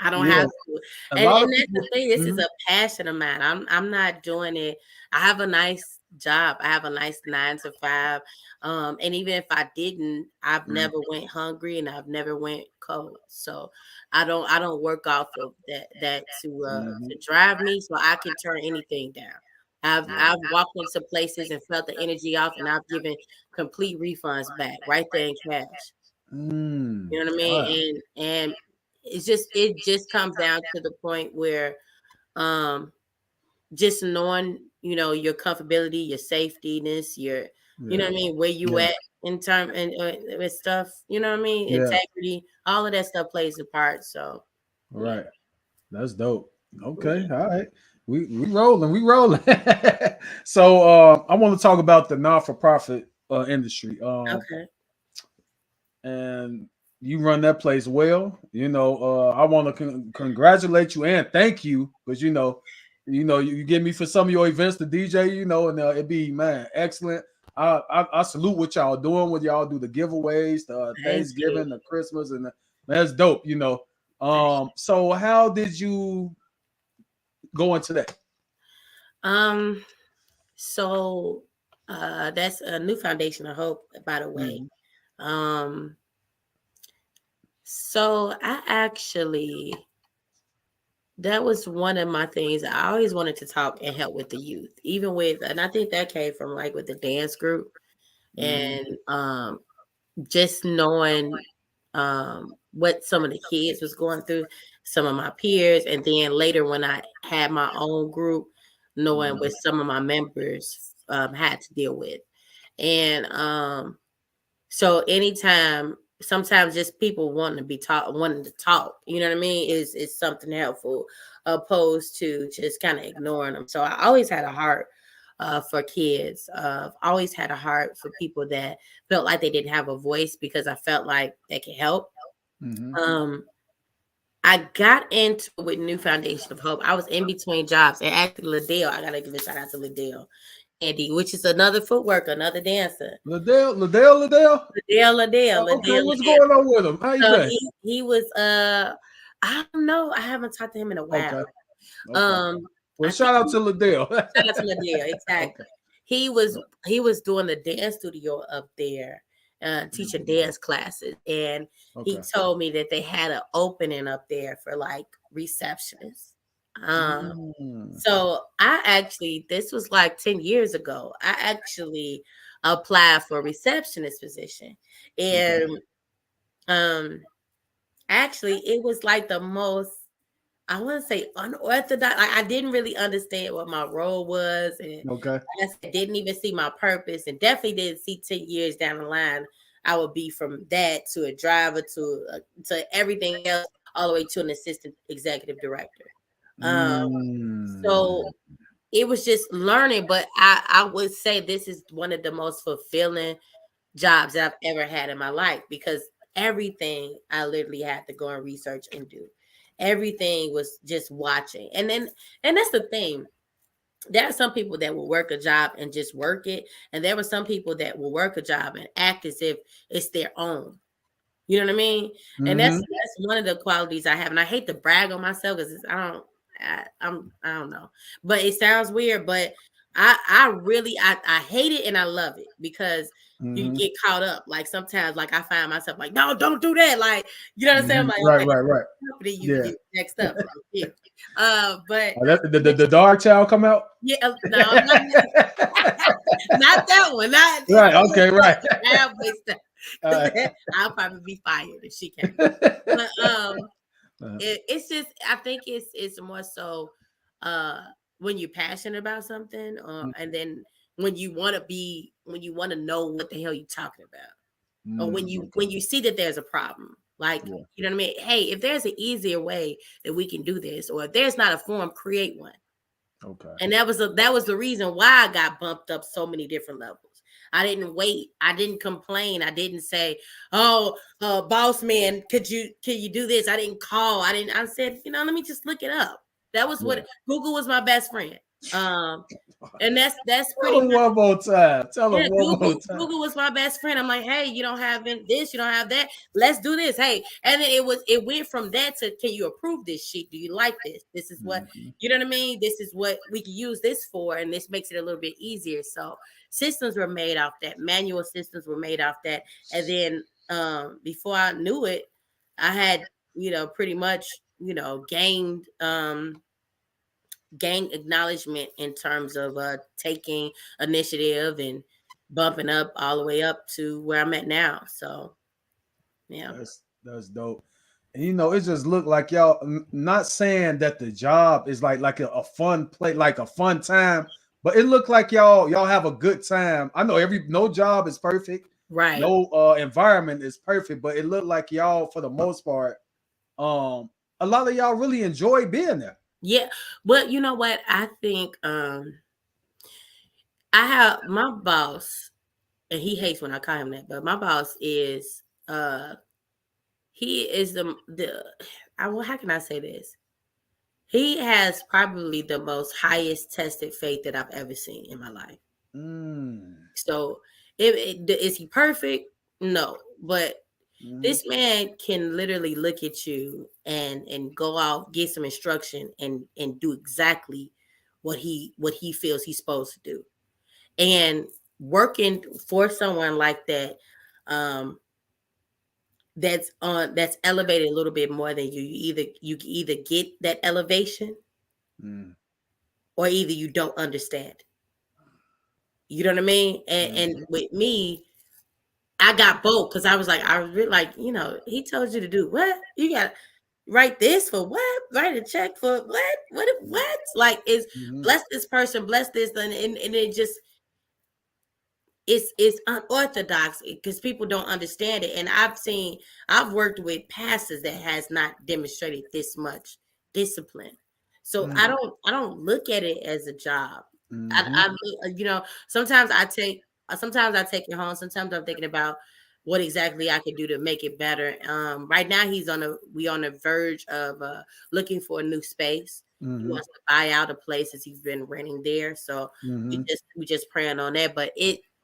I don't have to. And that's the thing. This is a passion of mine. I'm not doing it. I have a nice job. I have a nice 9 to 5. And even if I didn't, I've never went hungry, and I've never went cold. So I don't work off of that to drive me, so I can turn anything down. I've walked into places and felt the energy off, and I've given complete refunds back right there in cash. You know what I mean? And it just comes down to the point where just knowing, your comfortability, your safetyness, you know what I mean, where you at in term and with stuff, you know what I mean, integrity, all of that stuff plays a part. So that's dope. Okay, all right. We rolling. So I want to talk about the non-for-profit industry. Okay. And you run that place well. I want to congratulate you and thank you, because you get me for some of your events to DJ. And it'd be, man, excellent. I salute what y'all doing. What y'all do, the giveaways, the Thanksgiving, the Christmas, and that's dope. So how did you go into that? Um, so that's a new foundation of hope, by the way. Mm-hmm. Um, so I actually that was one of my things. I always wanted to talk and help with the youth, even with, and I think that came from like with the dance group Mm-hmm. and just knowing what some of the kids was going through, some of my peers, and then later when I had my own group, knowing what some of my members had to deal with, and so anytime, sometimes just people wanting to be taught, wanting to talk, you know what I mean, is something helpful, opposed to just kind of ignoring them. So I always had a heart for kids. Always had a heart for people that felt like they didn't have a voice because I felt like they could help. Mm-hmm. Um, I got into it with New Foundation of Hope. I was in between jobs, and actually Liddell, I gotta give a shout out to Liddell Andy, which is another footworker, another dancer. Liddell. Okay, Liddell. what's going on with him? How you So been? he was I don't know. I haven't talked to him in a while. Okay, okay. Um Well, I think shout out to Liddell. shout out to Liddell, Okay. exactly. He was doing the dance studio up there, teaching Mhm. dance classes, and he Okay. told me that they had an opening up there for like receptionists. Um Mm. so I actually, this was like 10 years ago. I actually applied for a receptionist position. Okay. And um actually it was like the most, I want to say, unorthodox. I didn't really understand what my role was, and Okay. I said, didn't even see my purpose, and definitely didn't see 10 years down the line I would be from that to a driver to everything else, all the way to an assistant executive director. Um, Mm. so it was just learning, but I would say this is one of the most fulfilling jobs that I've ever had in my life, because everything I literally had to go and research and do. Everything was just watching. And that's the thing. There are some people that will work a job and just work it. And there were some people that will work a job and act as if it's their own. You know what I mean? And that's Mm-hmm. that's one of the qualities I have. And I hate to brag on myself because I don't know. But it sounds weird, but I really I hate it and I love it, because you Mm-hmm. get caught up. Like sometimes, like I find myself like, no, don't do that. Like, you know what I'm saying? I'm Mm-hmm. like, Right. okay, Right. Right. company Yeah. you next up. Like, yeah. But Oh, that, the dark child come out. yeah, no, not that one. Not it's Right. still Okay. Right. the bad boy stuff. All Because right. I'll probably be fired if she came. But it's just, I think it's more so uh when you're passionate about something, and then when you want to know what the hell you're talking about, or Okay. when you see that there's a problem, like, Yeah. you know what I mean, hey, if there's an easier way that we can do this, or if there's not a form, create one. Okay. And that was the reason why I got bumped up so many different levels. I didn't wait. I didn't complain. I didn't say, "Oh, boss man, can you do this?" I didn't call. I didn't. I said, let me just look it up. That was Yeah. what Google was my best friend. Um, and that's Tell pretty him much. one more time. Tell him Yeah, one more time. Google was my best friend. I'm like, hey, you don't have this, you don't have that. Let's do this. Hey, and then it went from that to, can you approve this sheet? Do you like this? This is what, Mm-hmm. you know what I mean? This is what we can use this for, and this makes it a little bit easier. So systems were made off that. Manual systems were made off that. And then before I knew it, I had, pretty much, gained acknowledgement in terms of taking initiative and bumping up all the way up to where I'm at now. So yeah. That's dope. And it just looked like y'all. Not saying that the job is like a fun play, like a fun time, but it looked like y'all have a good time. I know no job is perfect, Right. no environment is perfect, but it looked like y'all, for the most part, um, a lot of y'all really enjoy being there. Yeah. But you know what? I think I have my boss, and he hates when I call him that, but my boss is he is the well, how can I say this? He has probably the most highest tested faith that I've ever seen in my life. Mm. So, is he perfect? No, but Mm-hmm. this man can literally look at you and go out, get some instruction, and do exactly what he feels he's supposed to do. And working for someone like that, um, that's elevated a little bit more than you. You either get that elevation, Mm. or either you don't understand. You know what I mean? And Mhm. with me, I got both because I was like, I was really like, he told you to do what? You got to write this for what? Write a check for what? What? Like, is Mhm. bless this person, bless this, and it just it's unorthodox because people don't understand it. And I've worked with pastors that has not demonstrated this much discipline. So I Mm. don't look at it as a job. I Mhm. sometimes I take it home. Sometimes I'm thinking about what exactly I could do to make it better. Right now we on the verge of looking for a new space. He Mhm. wants to buy out a place as he's been renting there. So Mhm. we just praying on that. But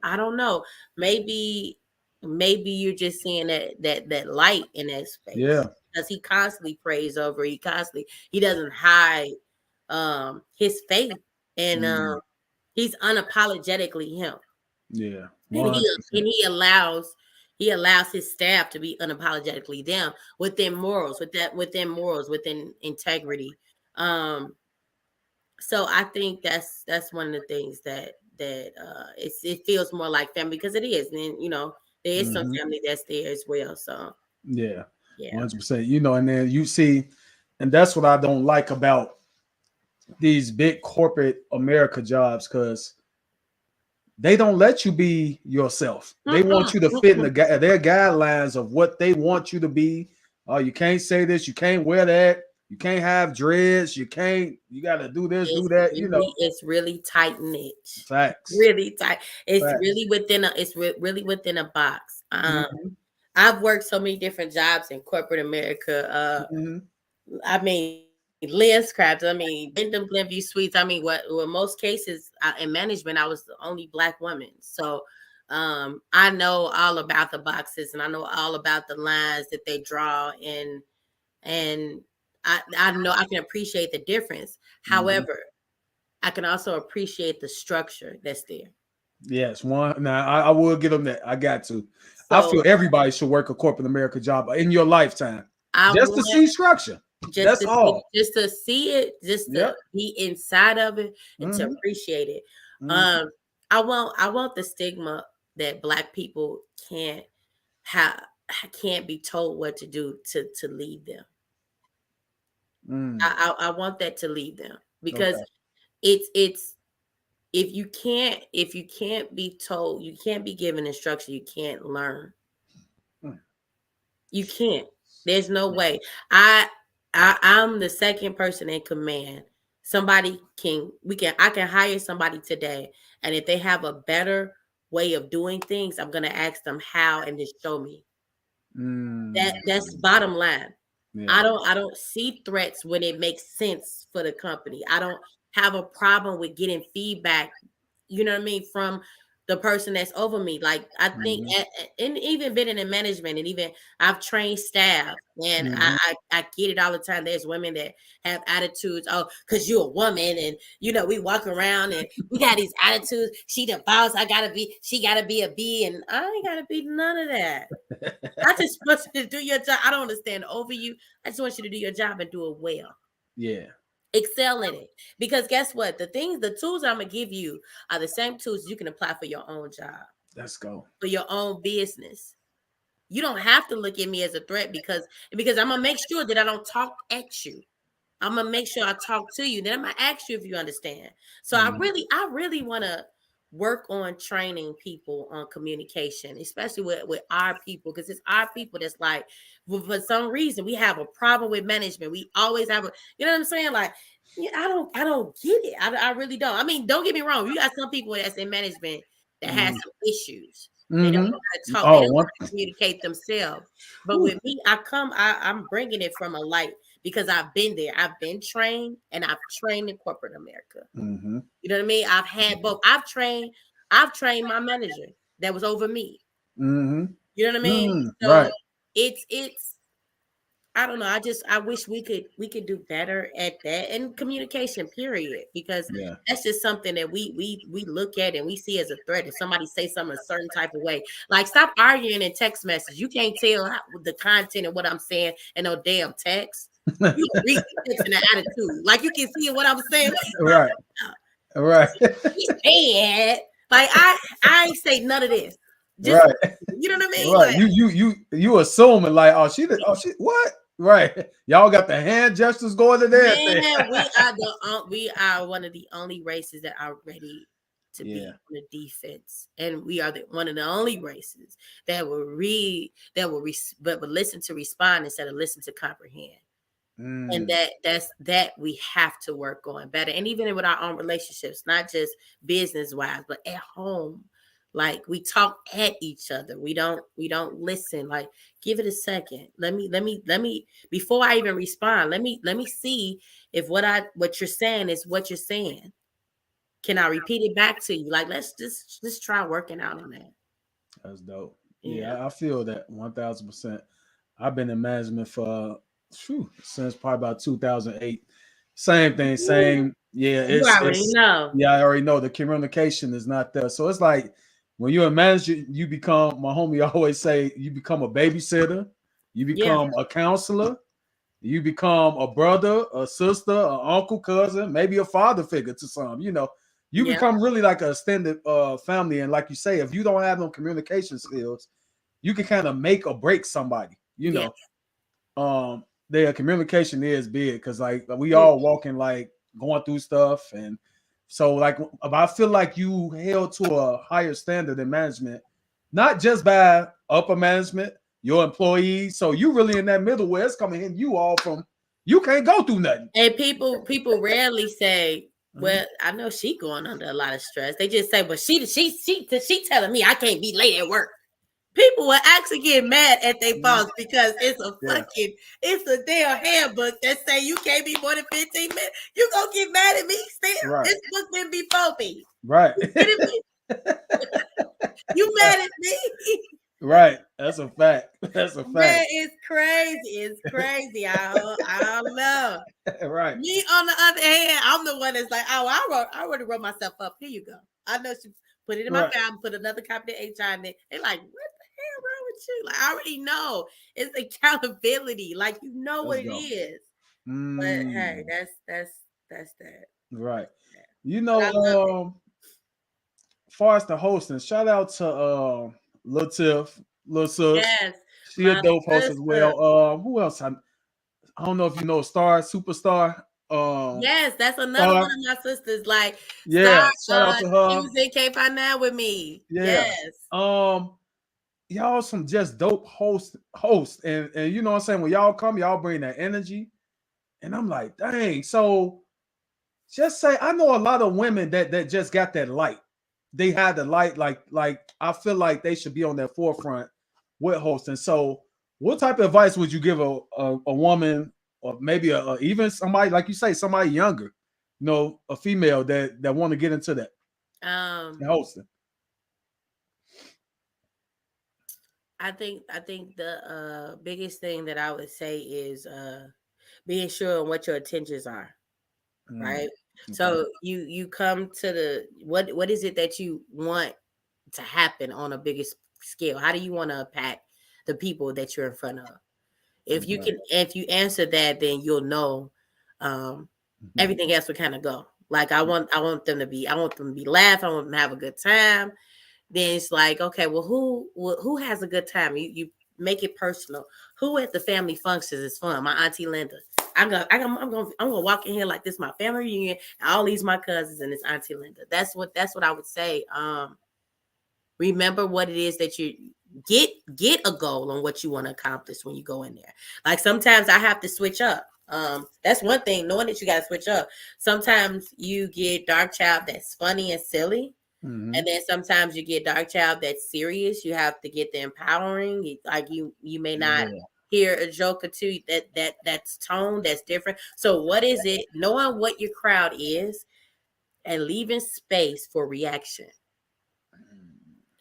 I don't know. Maybe you're just seeing that light in that space Yeah. because he constantly prays over. He doesn't hide his faith, and Mm. he's unapologetically him, Yeah. and he and 100%. he allows he allows his staff to be unapologetically them within morals, within morals, within integrity. Um, so I think that's one of the things that it feels more like family because it is. And there is some Mhm. family that's there as well. So Yeah. yeah. 100%. And then you see, and that's what I don't like about these big corporate America jobs, because they don't let you be yourself. They want Mm-mm, you to fit in mm-mm. their guidelines of what they want you to be. Oh, you can't say this. You can't wear that. You can't have dreads. You can't. You got to do this, do that. It's really tight knit, Facts. really tight. It's Facts. really within a box. Mm-hmm. I've worked so many different jobs in corporate America. Mm-hmm. I mean, lens crafts. I mean, Wyndham Glenview Suites. I mean, what most cases in management, I was the only Black woman. So I know all about the boxes, and I know all about the lines that they draw, and I know I can appreciate the difference. Mm-hmm. However, I can also appreciate the structure that's there. Yes, one. Now I will give them that. I got to. I So feel everybody should work a corporate America job in your lifetime, I just to want see structure. That's all. just to see it, just to Yep. be inside of it, and to Mm-hmm. appreciate it. Mm-hmm. Um, I want the stigma that Black people have can't be told what to do to lead them. Mm. I want that to lead them because Okay. it's if you can't be told, you can't be given instruction, you can't learn. Mm. You can't. There's no way. I, I'm the second person in command. I can hire somebody today, and if they have a better way of doing things, I'm gonna ask them how and just show me. Mm. That's bottom line. Yeah. I don't see threats when it makes sense for the company. I don't have a problem with getting feedback, you know what I mean, from the person that's over me. Like I think Mm-hmm. and even been in management, and even I've trained staff, and Mm-hmm. I get it all the time. There's women that have attitudes, oh, because you're a woman, and we walk around and we got these attitudes. She the boss, she gotta be a B, and I ain't gotta be none of that. I just want you to do your job. I don't understand over you. I just want you to do your job and do it well. Yeah. Excel in it. Because guess what? The tools I'm gonna give you are the same tools you can apply for your own job, Let's go. for your own business. You don't have to look at me as a threat because I'm gonna make sure that I don't talk at you. I'm gonna make sure I talk to you. Then I'm gonna ask you if you understand. So Mm-hmm. I really want to work on training people on communication, especially with our people, because it's our people that's like, for some reason, we have a problem with management. We always have you know what I'm saying? Like, yeah, I don't get it. I really don't. I mean, don't get me wrong. You got some people that's in management that has some issues. They don't Mm-hmm. know how to talk. They Oh, don't know one. how to communicate themselves. But Whew. with me, I'm bringing it from a light because I've been there. I've been trained, and I've trained in corporate America. Mm-hmm. You know what I mean? I've had both. I've trained my manager that was over me. Mm-hmm. You know what I mean? Mm. So Right. it's I don't know. I wish we could do better at that and communication, period. Because Yeah. that's just something that we look at and we see as a threat. If somebody say something a certain type of way, like stop arguing in text message. You can't tell the content of what I'm saying in no damn text. You read the text in the attitude, like you can see what I'm saying. Right. Right. He said, like I ain't say none of this. Just Right. you know what I mean? Right. Like You assuming like, she what? Right. Y'all got the hand gestures going to there. man, we are one of the only races that are ready to Yeah. be on the defense, and we are one of the only races that will read, but will listen to respond instead of listen to comprehend. And Mm. that we have to work on better, and even with our own relationships, not just business wise, but at home. Like we talk at each other, we don't listen. Like, give it a second. Let me before I even respond. Let me see if what you're saying is what you're saying. Can I repeat it back to you? Like, let's just try working out on that. That's dope. Yeah. Yeah, I feel that 1000%. I've been in management for since probably about 2008. Same thing, Ooh, same. Yeah, you already it's know. yeah, I already know the communication is not there. So it's like when you're a manager, you become my homie always say you become a babysitter, you Yeah. become a counselor, you become a brother, a sister, an uncle, cousin, maybe a father figure to some. You Yeah. become really like a extended family. And like you say, if you don't have no communication skills, you can kind of make or break somebody. Yeah. Their communication is big because like we Mm. all walking like going through stuff, and so like I feel like you held to a higher standard in management, not just by upper management, your employees. So you really in that middle where it's coming in you all from you can't go through nothing. And people rarely say, Mhm. "Well, I know she going under a lot of stress." They just say, "Well, she telling me I can't be late at work." People will actually get mad at their Mhm. boss because Yeah, it's a damn handbook that say you can't be more than 15 minutes. You gonna get mad at me still? right, This book been before me. right, You kidding me? You mad at me? right. That's a fact. That's a fact. Man, it's crazy. It's crazy. I don't know. Right, Me, on the other hand, I'm the one that's like, oh, I already wrote myself up. Here you go. I know she put it in my right. file, put another copy to HR in there. They're like, what the hell wrong with you? Like, I already know. It's accountability. Like, you know Let's what it go. is. But hey, Mm, that's that. right. Yeah. You But I know, love it. far as the hosting, shout out to Lil Tiff, Lil Sis. Yes, She a my dope host as sister. well. Who else? I don't know if you know Star, Superstar. Yes, that's another one Star. of my sisters. Like Star, Yeah, shout out to she her. was in K5 with me. Yeah. Yes. Um, y'all some just dope host. And you know what I'm saying? When y'all come, y'all bring that energy. And I'm like, dang. So just say I know a lot of women that just got that light. They had the light, like I feel like they should be on that forefront with hosting. So, what type of advice would you give a woman, or maybe even somebody like you say, somebody younger, a female that want to get into that Um, hosting? I think the biggest thing that I would say is being sure on what your intentions are, Mm, right? okay. So you come to the what is it that you want to happen on a bigger scale? How do you want to impact the people that you're in front of? Okay. If you answer that, then you'll know um, Mhm. everything else will kind of go. Like I want them to be laugh. I want them to have a good time. Then it's like, okay, well, who has a good time? You make it personal. Who at the family functions is fun? My auntie Linda. I'm gonna walk in here like this my family reunion. And all these my cousins and it's auntie Linda. That's what I would say. Remember what it is that you get a goal on what you want to accomplish when you go in there. Like sometimes I have to switch up. That's one thing, knowing that you got to switch up. Sometimes you get dark child that's funny and silly, and Mhm. then sometimes you get dark child that's serious. You have to get the empowering. Like you may not Yeah. hear a joke or two that's tone that's different. So what is it? Knowing what your crowd is and leaving space for reaction.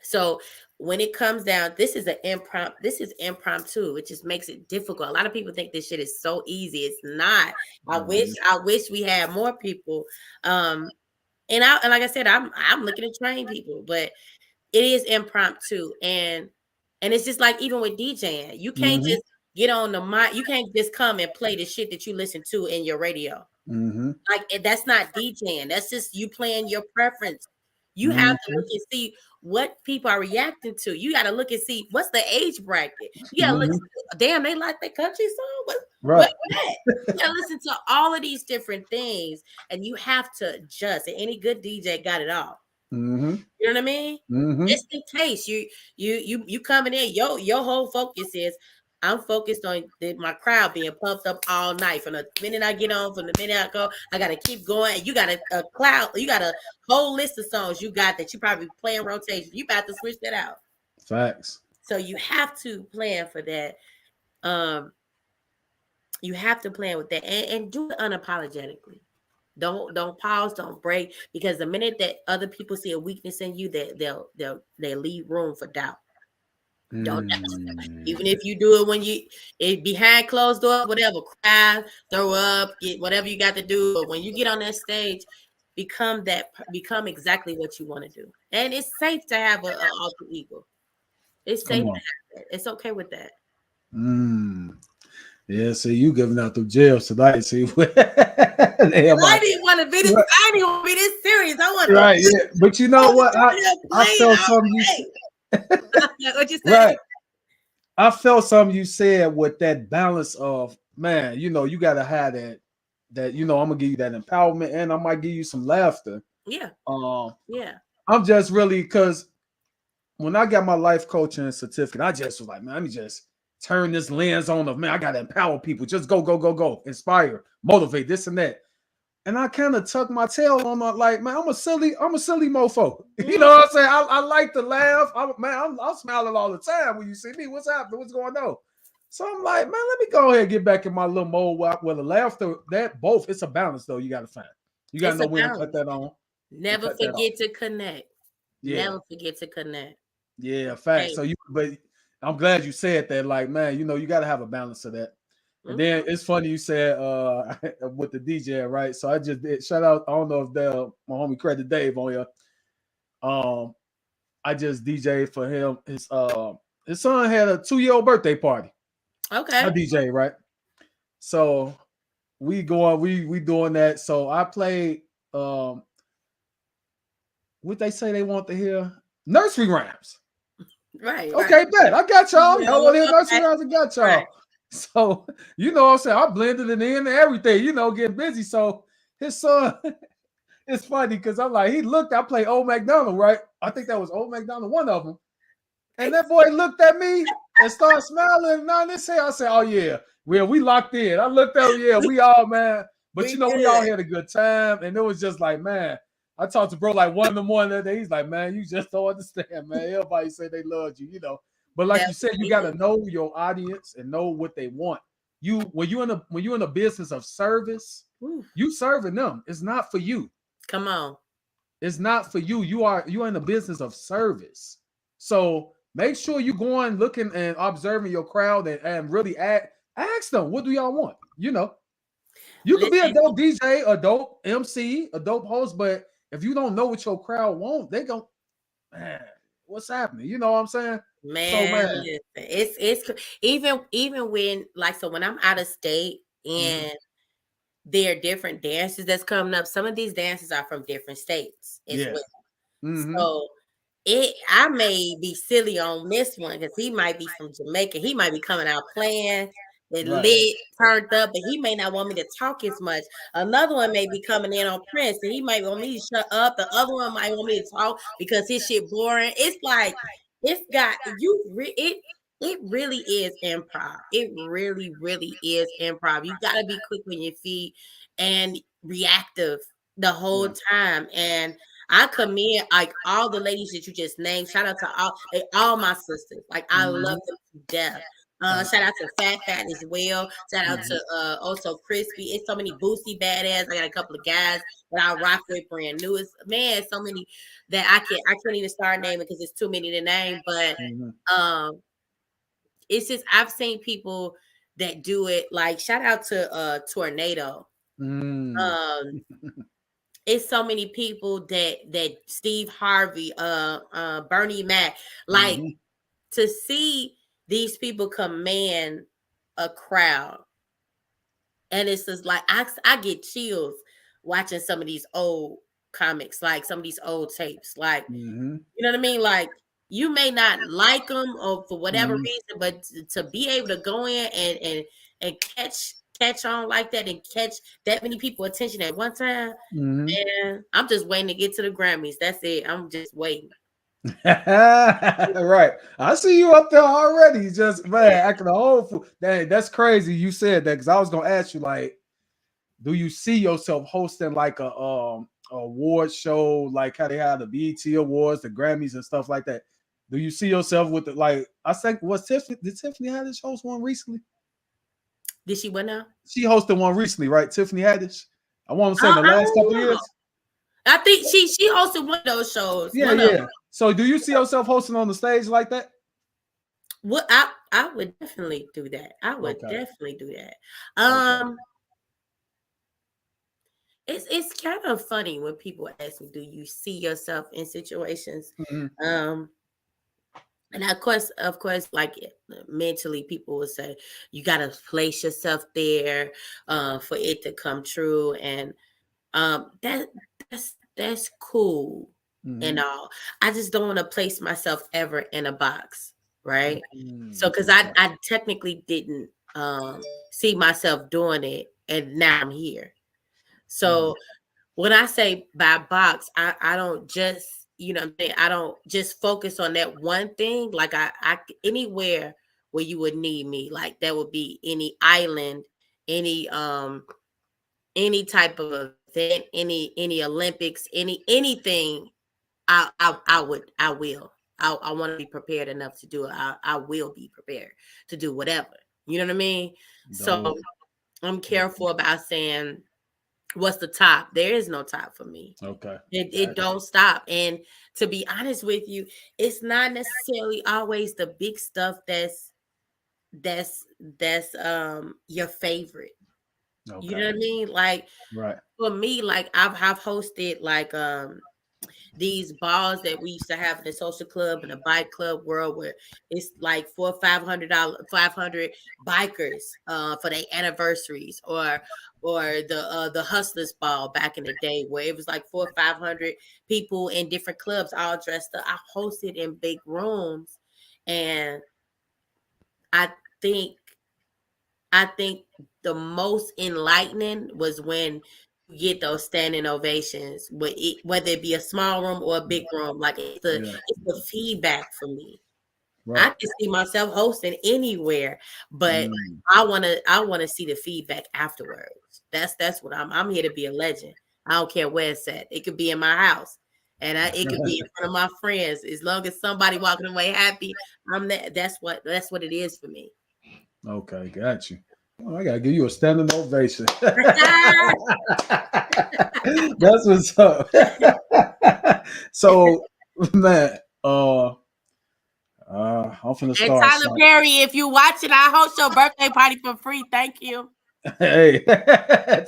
So when it comes down, this is impromptu. It just makes it difficult. A lot of people think this shit is so easy. It's not. I wish we had more people. Um, and like I said, I'm looking to train people, but it is impromptu, and it's just like even with DJing, you can't Mm-hmm. just get on the mic. You can't just come and play the shit that you listen to in your radio. Mm-hmm. Like that's not DJing. That's just you playing your preference. You have to Mm-hmm. look and see what people are reacting to. You got to look and see what's the age bracket. You got to look. Mm-hmm. Damn, they like that country song. What Right. that? You got to listen to all of these different things, and you have to adjust. And any good DJ got it all. Mm-hmm. You know what I mean? Mm-hmm. Just in case you coming in, your whole focus is I'm focused on my crowd being pumped up all night. From the minute I get on, from the minute I go, I gotta keep going. You got a cloud, you got a whole list of songs you got that you probably play in rotation. You about to switch that out. Facts. So you have to plan for that. Um, you have to plan with that and do it unapologetically. Don't pause, don't break, because the minute that other people see a weakness in you, they'll leave room for doubt. Don't Mm. even if you do it when it behind closed doors, whatever, cry, throw up, get whatever you got to do. But when you get on that stage, become exactly what you want to do. And it's safe to have a alter ego. It's Come safe to on. have that. It's okay with that. Mm. Yeah, see, you giving out the jail tonight. See, Because I everybody. didn't want to be this. Right, I didn't want to be this serious. I want right, yeah. But you know what? to I play felt all something you right. What you say? right. I felt something you said with that balance of man. You got to have that. I'm gonna give you that empowerment, and I might give you some laughter. Yeah, Um, yeah. I'm just really because when I got my life coaching certificate, I just was like, man, let me just turn this lens on of man. I gotta empower people. Just go, go, go, go, inspire, motivate, this and that. And I kind of tuck my tail on my like, man, I'm a silly mofo. You know what I'm saying? I like to laugh. I'm smiling all the time when you see me. What's happening? What's going on? So I'm like, man, let me go ahead and get back in my little mode where the laughter, that both, it's a balance though. You got to find. You got to It's know a when to cut balance. that on and Never cut that off. forget to connect. Yeah, Never forget to connect. yeah, facts. Hey. But I'm glad you said that. Like, man, you got to have a balance of that. And then Mhm. it's funny you said with the DJ, right? So I just did shout out. I don't know if my homie Credit Dave on here. Um, I just DJ for him. His son had a 2-year-old birthday party. I Okay. DJ, right? So we doing that. So I played what they say they want to hear nursery rhymes. Right, right. Okay, bet. I got y'all. Yeah, Y'all want to hear nursery okay. rhymes? I got Right. y'all. So, what I'm saying? I blended it in and everything, getting busy. So his son, it's funny because I'm like, he looked, I played Old McDonald, right? I think that was Old McDonald, one of them. And that boy looked at me and started smiling and nodding his head. I said, oh, yeah, well, we locked in. I looked up, yeah, we all, man. But, We we all good. had a good time. And it was just like, man, I talked to bro like 1 in the morning that day. He's like, man, you just don't understand, man. Everybody said they loved you. But like you That's said, you got it. to know your audience and know what they want. When you're in a business of service, Whew. you serving them. It's not for you. Come on. It's not for you. You are in the business of service. So make sure you going looking and observing your crowd and really ask them, what do y'all want? You could be a Listen, dope DJ, a dope MC, a dope host, but if you don't know what your crowd want, they go, man, what's happening? You know what I'm saying? So man, man, listen. It's even when like so when I'm out of state mm-hmm, and there are different dances that's coming up. Some of these dances are from different states as yeah, well. mm-hmm, So I may be silly on this one because he might be from Jamaica. He might be coming out playing and right, lit, turned up, but he may not want me to talk as much. Another one may be coming in on Prince, and he might want me to shut up. The other one might want me to talk because his shit boring. It's like it's got it. It really is improv. It really, really is improv. You got to be quick on your feet and reactive the whole yeah, time. And I commend like all the ladies that you just named. Shout out to all my sisters. Like I love mm-hmm, them to death. Shout out to Fat as well. Shout out to also Crispy. It's so many Boosie badass. I got a couple of guys that I rock with brand new. It's, man, so many that I can't even start naming because it's too many to name. But um, it's just I've seen people that do it. Like shout out to Tornado. It's so many people that Steve Harvey, Bernie Mac, like to see these people command a crowd. And it's just like I get chills watching some of these old comics, like some of these old tapes. Like, you know what I mean? Like you may not like them or for whatever reason, but to be able to go in and catch on like that and catch that many people attention at one time, man, I'm just waiting to get to the Grammys. That's it. I'm just waiting. Right. I see you up there already. Just man, acting a whole fool. That's crazy. You said that because I was gonna ask you, like, do you see yourself hosting like a award show, like how they have the BET Awards, the Grammys, and stuff like that? Do you see yourself with the like? I think did Tiffany Haddish host one recently? Did she win now? She hosted one recently, right? Tiffany Haddish. I want to say in the last couple of years. I think she hosted one of those shows. Yeah. So do you see yourself hosting on the stage like that? What I would definitely do that. I would definitely do that. It's kind of funny when people ask me, do you see yourself in situations? And of course, like mentally, people will say you got to place yourself there for it to come true, and that's cool and all. I just don't want to place myself ever in a box, right? So, because I technically didn't see myself doing it, and now I'm here. So when I say by box, I don't just, you know what I'm saying, I don't just focus on that one thing. Like I anywhere where you would need me, like that would be any island, any type of event, any Olympics, anything, I will. I want to be prepared enough to do it. I will be prepared to do whatever. You know what I mean? So I'm careful about saying what's the top. There is no top for me. Okay. It don't stop. And to be honest with you, it's not necessarily always the big stuff that's your favorite. Okay. You know what I mean? Like for me, like I've hosted like these balls that we used to have in the social club and the bike club world, where it's like $500 bikers for their anniversaries, or the hustlers ball back in the day, where it was like 400 or 500 people in different clubs all dressed up. I hosted in big rooms, and I think the most enlightening was when you get those standing ovations, whether it be a small room or a big room. Like it's the feedback for me. I can see myself hosting anywhere, but I want to see the feedback afterwards. That's what I'm here to be a legend. I don't care where it's at. It could be in my house, and it could be in front of my friends. As long as somebody walking away happy, I'm that. That's what it is for me. Okay, got you. Oh, I gotta give you a standing ovation. That's what's up. So, man, I'm finna start. And Tyler Perry, if you watch it, I host your birthday party for free. Thank you. Hey,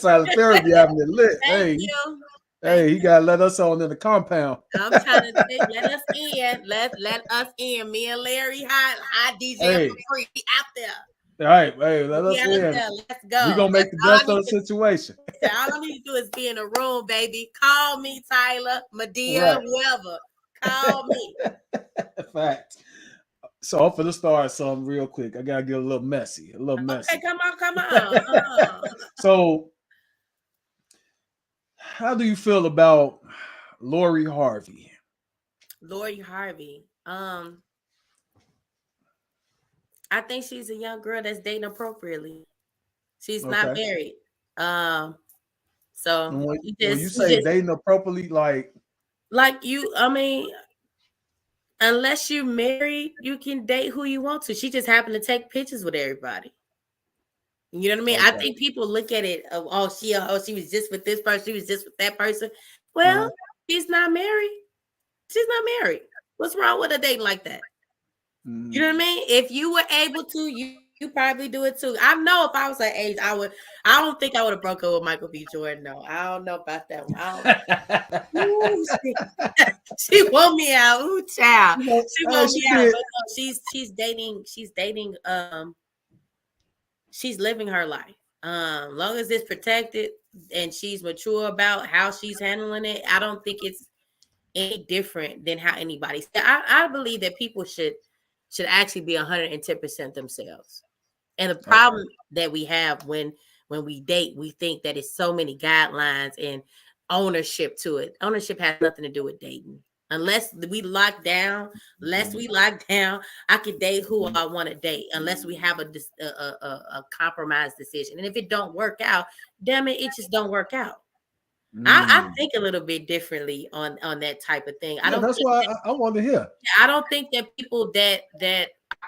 Tyler Perry be having it lit. Thank you. Hey, he gotta let us on in the compound. I'm trying to say, let us in. Let us in. Me and Larry, high DJ for free out there. All right, hey, let us in. Let's go. We're gonna make the best of the situation. All I need to do is be in a room, baby. Call me, Tyler, Medea, whoever. Call me. Fact. So I'm gonna start something real quick. I gotta get a little messy. Okay, come on. So, how do you feel about Lori Harvey? Lori Harvey. I think she's a young girl that's dating appropriately. She's not married. So when you say dating appropriately, like you, I mean, Unless you're married, you can date who you want to. She just happened to take pictures with everybody. You know what I mean? I Okay. think people look at it of she was just with this person, she was just with that person. Well, she's not married. She's not married. What's wrong with a date like that? You know what I mean? If you were able to, you probably do it too. I know if I was her age, I would. I don't think I would have broke up with Michael B. Jordan. No, I don't know about that one. Ooh, she wore me out. Ooh, child. She wore me She out. did. But no, she's dating. She's living her life. Long as it's protected and she's mature about how she's handling it, I don't think it's any different than how anybody. I believe that people should actually be 110% themselves. And the problem that we have when we date, we think that it's so many guidelines and ownership to it. Ownership has nothing to do with dating. Unless we lock down, I can date who I want to date. Unless we have a compromise decision, and if it don't work out, damn it, it just don't work out. I think a little bit differently on that type of thing. Yeah, that's why I want to hear. I don't think that people that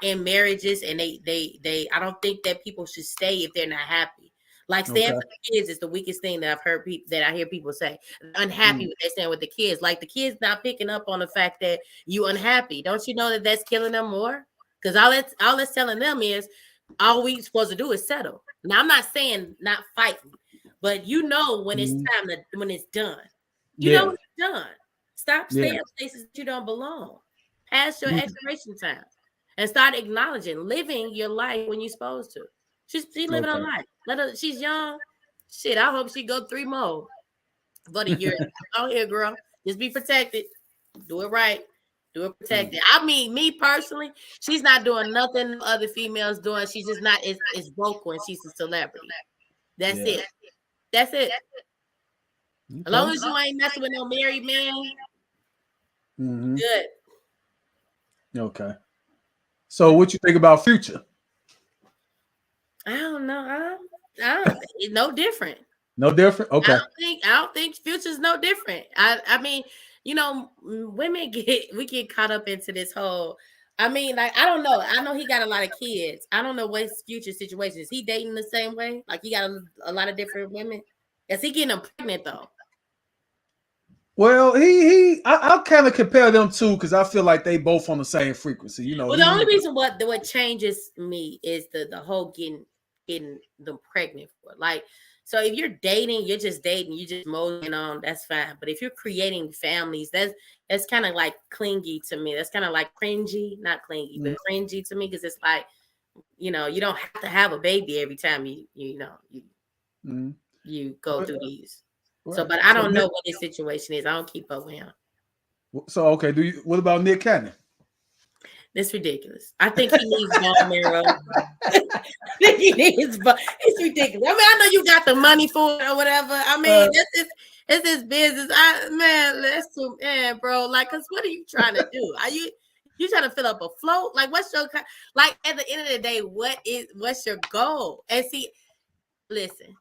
in marriages and they I don't think that people should stay if they're not happy. Like staying for the kids is the weakest thing that I've heard people that I hear people say. Unhappy with they staying with the kids. Like the kids not picking up on the fact that you unhappy. Don't you know that that's killing them more? Because all it's telling them is all we supposed to do is settle. Now I'm not saying not fighting, but you know when it's time to when it's done. You know when it's done. Stop staying in places that you don't belong. Pass your expiration time and start acknowledging living your life when you're supposed to. She's living her life. She's young. Shit, I hope she go 3 more. But a year out here, girl. Just be protected. Do it right. Do it protected. I mean, me personally, she's not doing nothing other females doing. She's just not it's vocal and she's a celebrity. That's it. That's it. Okay. As long as you ain't messing with no married man, good. Okay. So what you think about Future? I don't know. I don't it's no different. No different? Okay. I don't think Future's no different. I mean, you know, women get caught up into this whole. I mean, like I don't know. I know he got a lot of kids. I don't know what's Future's situation. Is he dating the same way? Like he got a lot of different women? Is he getting them pregnant though? Well, I'll kind of compare them two because I feel like they both on the same frequency. You know, well, the only reason what changes me is the whole getting them pregnant for. Like, so if you're dating, you're just dating, you just mowing on, that's fine. But if you're creating families, that's kind of like clingy to me. That's kind of like cringy, not clingy, but cringy to me because it's like, you know, you don't have to have a baby every time you go through these. Right. So, but I don't know what his situation is. I don't keep up with him. So, okay, what about Nick Cannon? That's ridiculous. I think he needs bone marrow. It's ridiculous. I mean, I know you got the money for it or whatever. I mean, it's his business. That's too, bro. Like, cause what are you trying to do? Are you trying to fill up a float? Like, what's your like? At the end of the day, what's your goal? And see, listen.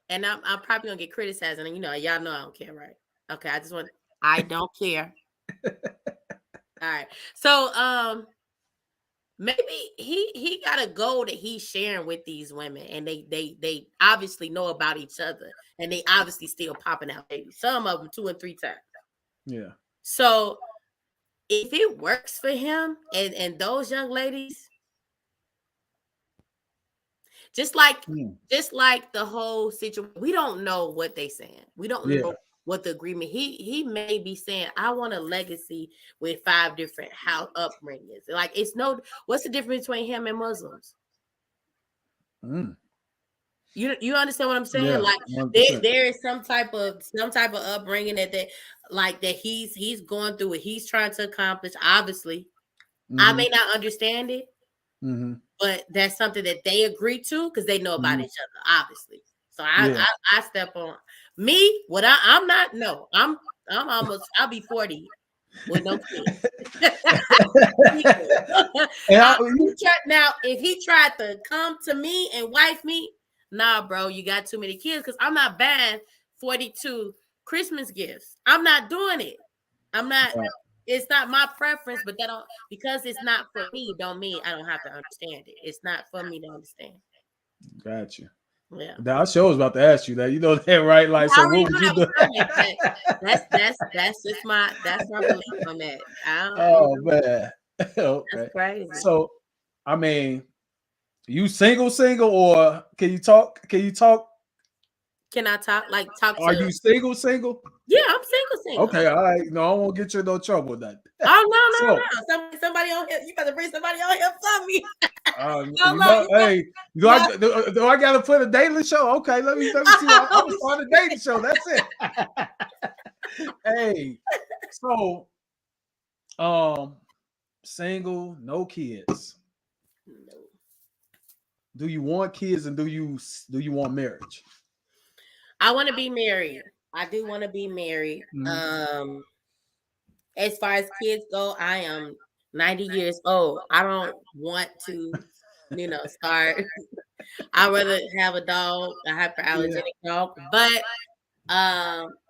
And I'm probably gonna get criticized, and y'all know I don't care, right? Okay, I don't care. All right, so maybe he got a goal that he's sharing with these women, and they obviously know about each other, and they obviously still popping out babies. Some of them 2 and 3 times. Yeah. So if it works for him and those young ladies. Just like the whole situation, we don't know what they saying. We don't know what the agreement. He may be saying, "I want a legacy with 5 different house upbringings." Like it's no. What's the difference between him and Muslims? You understand what I'm saying? Yeah, like there is some type of upbringing that he's going through. What he's trying to accomplish. Obviously, I may not understand it. But that's something that they agree to because they know about each other, obviously. So I step on me. What I'm not. No, I'm almost. I'll be 40 with no kids. Now, if he tried to come to me and wife me, nah, bro, you got too many kids because I'm not buying 42 Christmas gifts. I'm not doing it. I'm not. it's not my preference, but that don't because it's not for me. Don't mean I don't have to understand it. It's not for me to understand. Gotcha. Yeah. Now I sure was about to ask you that. You know that, right? Like, I so already what know would you that was do? coming, but that's just my belief on that. I don't, Oh man. that's Okay. crazy. So, I mean, you single, or can you talk? Can you talk? Can I talk Are to? you single? Yeah, I'm single. Okay, all right. No, I won't get you in no trouble with that. Oh So, no. Somebody on here. You better bring somebody on here for me. No, you no, know, you know, hey, no. do I got to put a daily show? Okay, let me see. I'm gonna start a dating show. That's it. Hey, so, um, single, no kids. No. Do you want kids, and do you want marriage? I want to be married. I do want to be married. As far as kids go, I am 90 years old. I don't want to, start. I'd rather have a dog, a Yeah. hyperallergenic dog. But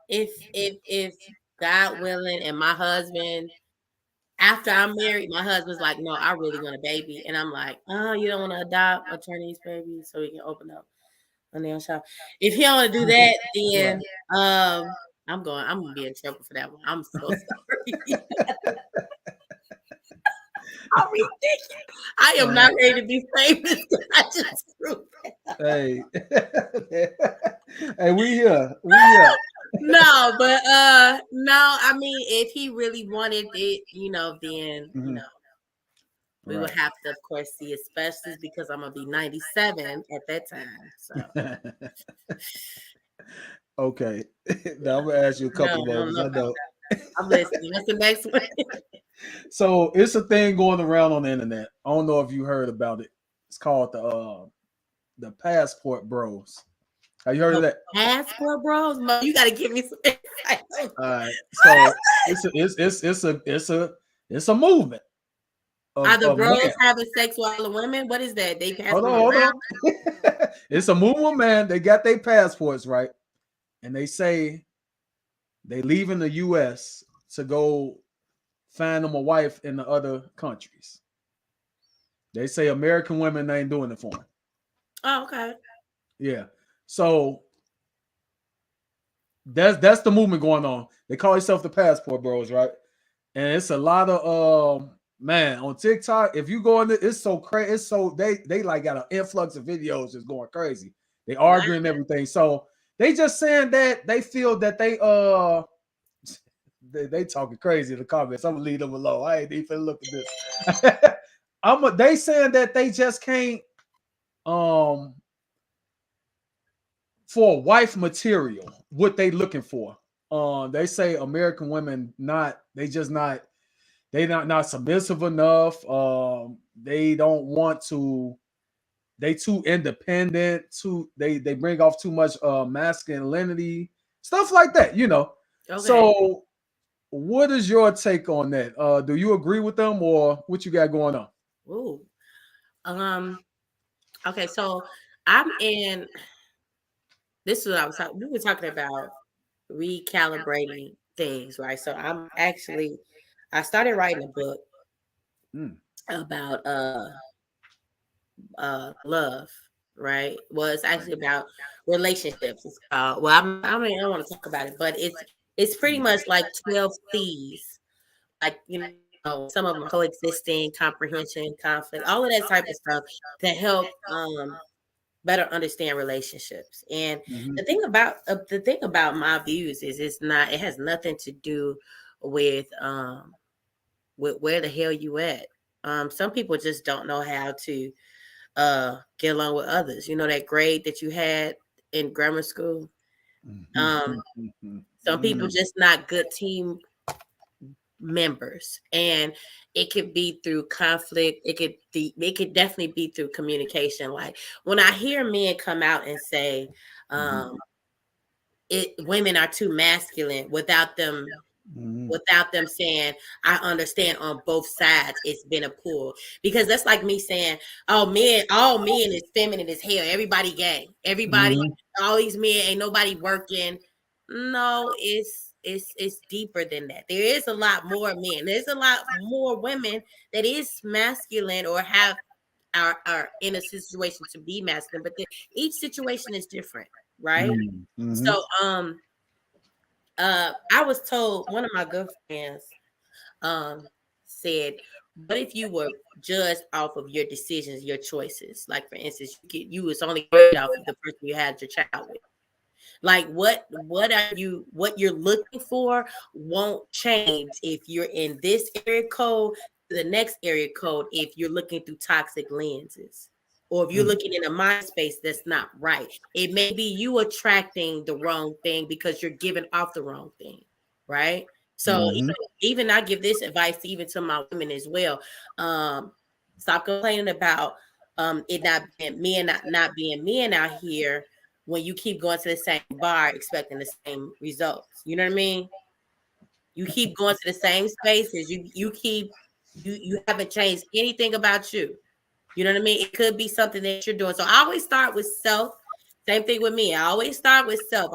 if God willing and my husband, after I'm married, my husband's like, no, I really want a baby. And I'm like, oh, you don't want to adopt a Chinese baby so we can open up a nail shop. If he don't want to do that, then I'm gonna be in trouble for that one. I'm so sorry. I'm ridiculous. I am not ready to be famous. I just proved that. Hey, hey, we here. We here. No, but no, I mean, if he really wanted it, then Mhm. we would Right. have to, of course, see a specialist because I'm gonna be 97 at that time. So Okay. Now yeah, I'm gonna ask you a no, couple I more don't because know I about know. that. I'm listening. What's the next one? So it's a thing going around on the internet. I don't know if you heard about it. It's called the passport bros. Have you heard of The that? passport bros? Mo, you gotta give me some insight. All right. What So is that? it's a movement Are the of bros man. having sex with all the women? What is that? They pass Hold them on, hold around? on. It's a movement of man. They got their passports right, and they say they leave in the U.S. to go find them a wife in the other countries. They say American women ain't doing it for them. Oh, okay. Yeah. So that's the movement going on. They call themselves the passport bros, right? And it's a lot of man on TikTok. If you go in there, it's so crazy. It's so they like got an influx of videos just going crazy. They Wow. arguing everything. So they just saying that they feel that they talking crazy in the comments. I'm gonna leave them alone. I ain't even look at this. They saying that they just can't um for wife material what they looking for. They say American women not submissive enough. They don't want to. They too independent. They bring off too much masculinity, stuff like that. Okay. So, what is your take on that? Do you agree with them, or what you got going on? Ooh. Um. Okay. So I'm in. This is what I was talking. We were talking about recalibrating things, right? So I started writing a book Mm, about love, right? Well, it's actually about relationships. It's called. Well, I don't want to talk about it, but it's pretty much like 12 C's, like some of them are coexisting, comprehension, conflict, all of that type of stuff to help better understand relationships. And mhm, the thing about my views is it has nothing to do with where the hell you at. Some people just don't know how to get along with others. That grade that you had in grammar school. mhm, Um, mhm, mhm, some people mhm, just not good team members, and it could be through conflict. It could definitely be through communication. Like when I hear men come out and say, mhm, um, women are too masculine mhm, without them saying, I understand on both sides it's been a pull. Because that's like me saying, all men is feminine as hell. Everybody gay. Everybody, mhm. all these men, ain't nobody working. No, it's deeper than that. There is a lot more men. There's a lot more women that is masculine or have are in a situation to be masculine, but each situation is different, right? Mm-hmm. So I was told, one of my good friends said, what if you were judged off of your decisions, your choices? Like, for instance, you was only graded off of the person you had your child with. Like, what you're looking for won't change if you're in this area code to the next area code if you're looking through toxic lenses, or if you're looking in a mind space that's not right. It may be you attracting the wrong thing because you're giving off the wrong thing, right? So Mm-hmm. even I give this advice even to my women as well. Stop complaining about it not being men, not being men out here when you keep going to the same bar expecting the same results. You know what I mean? You keep going to the same spaces. You haven't changed anything about you. You know what I mean? It could be something that you're doing. So I always start with self. Same thing with me. I always start with self.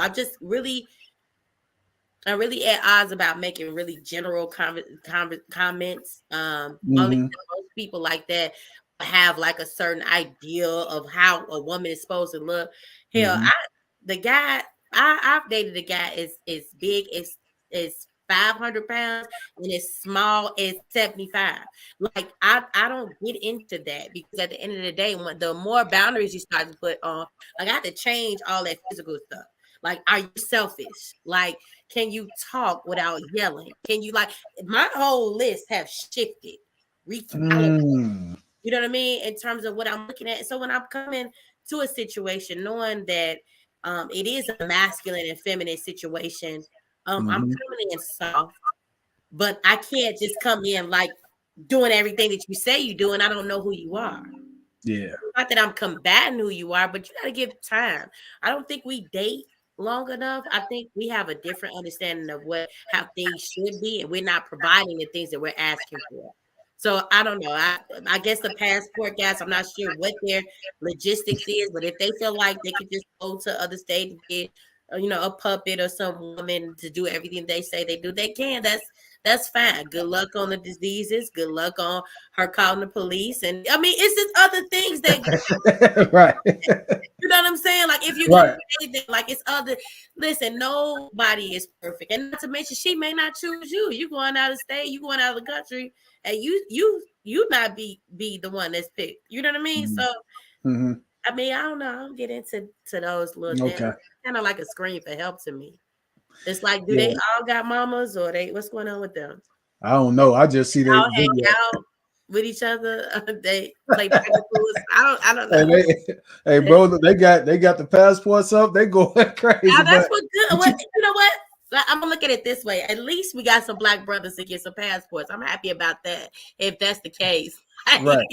I'm really at odds about making really general comments. Only Mm-hmm. most people like that have like a certain idea of how a woman is supposed to look. Hell, Mm-hmm. the guy I've dated a guy is big, is 500 pounds, and as small as 75. Like I don't get into that, because at the end of the day, when the more boundaries you start to put on, like, I have to change all that physical stuff. Like, are you selfish? Like, can you talk without yelling? Can you, like, my whole list have shifted, recalibrated. Mm-hmm. You know what I mean? In terms of what I'm looking at. So when I'm coming to a situation, knowing that it is a masculine and feminine situation, I'm Mm-hmm. coming in soft, but I can't just come in like doing everything that you say you do, and I don't know who you are. Yeah. Not that I'm combating who you are, but you got to give time. I don't think we date long enough. I think we have a different understanding of how things should be, and we're not providing the things that we're asking for. So I don't know. I guess the passport guys, I'm not sure what their logistics is, but if they feel like they could just go to other states and get, a puppet or some woman to do everything they say they do, they can. That's fine. Good luck on the diseases. Good luck on her calling the police. And I mean, it's just other things that Right. you know what I'm saying? Like, if you're gonna Right. do anything, like, it's other. Listen, nobody is perfect, and not to mention, she may not choose you. You going out of state, you going out of the country, and you not be the one that's picked. You know what I mean? So Mm-hmm. I mean, I don't know. I don't get into those little things. Okay. Kind of like a scream for help to me. It's like, do they Yeah. all got mamas, or what's going on with them? I don't know. I just see All that hang video. out with each other. They play packages. I don't Hey, know. hey, bro, they got the passports up. They going crazy, Now that's but what good. but you, You know what? I'm gonna look at it this way. At least we got some black brothers to get some passports. I'm happy about that. If that's the case, right.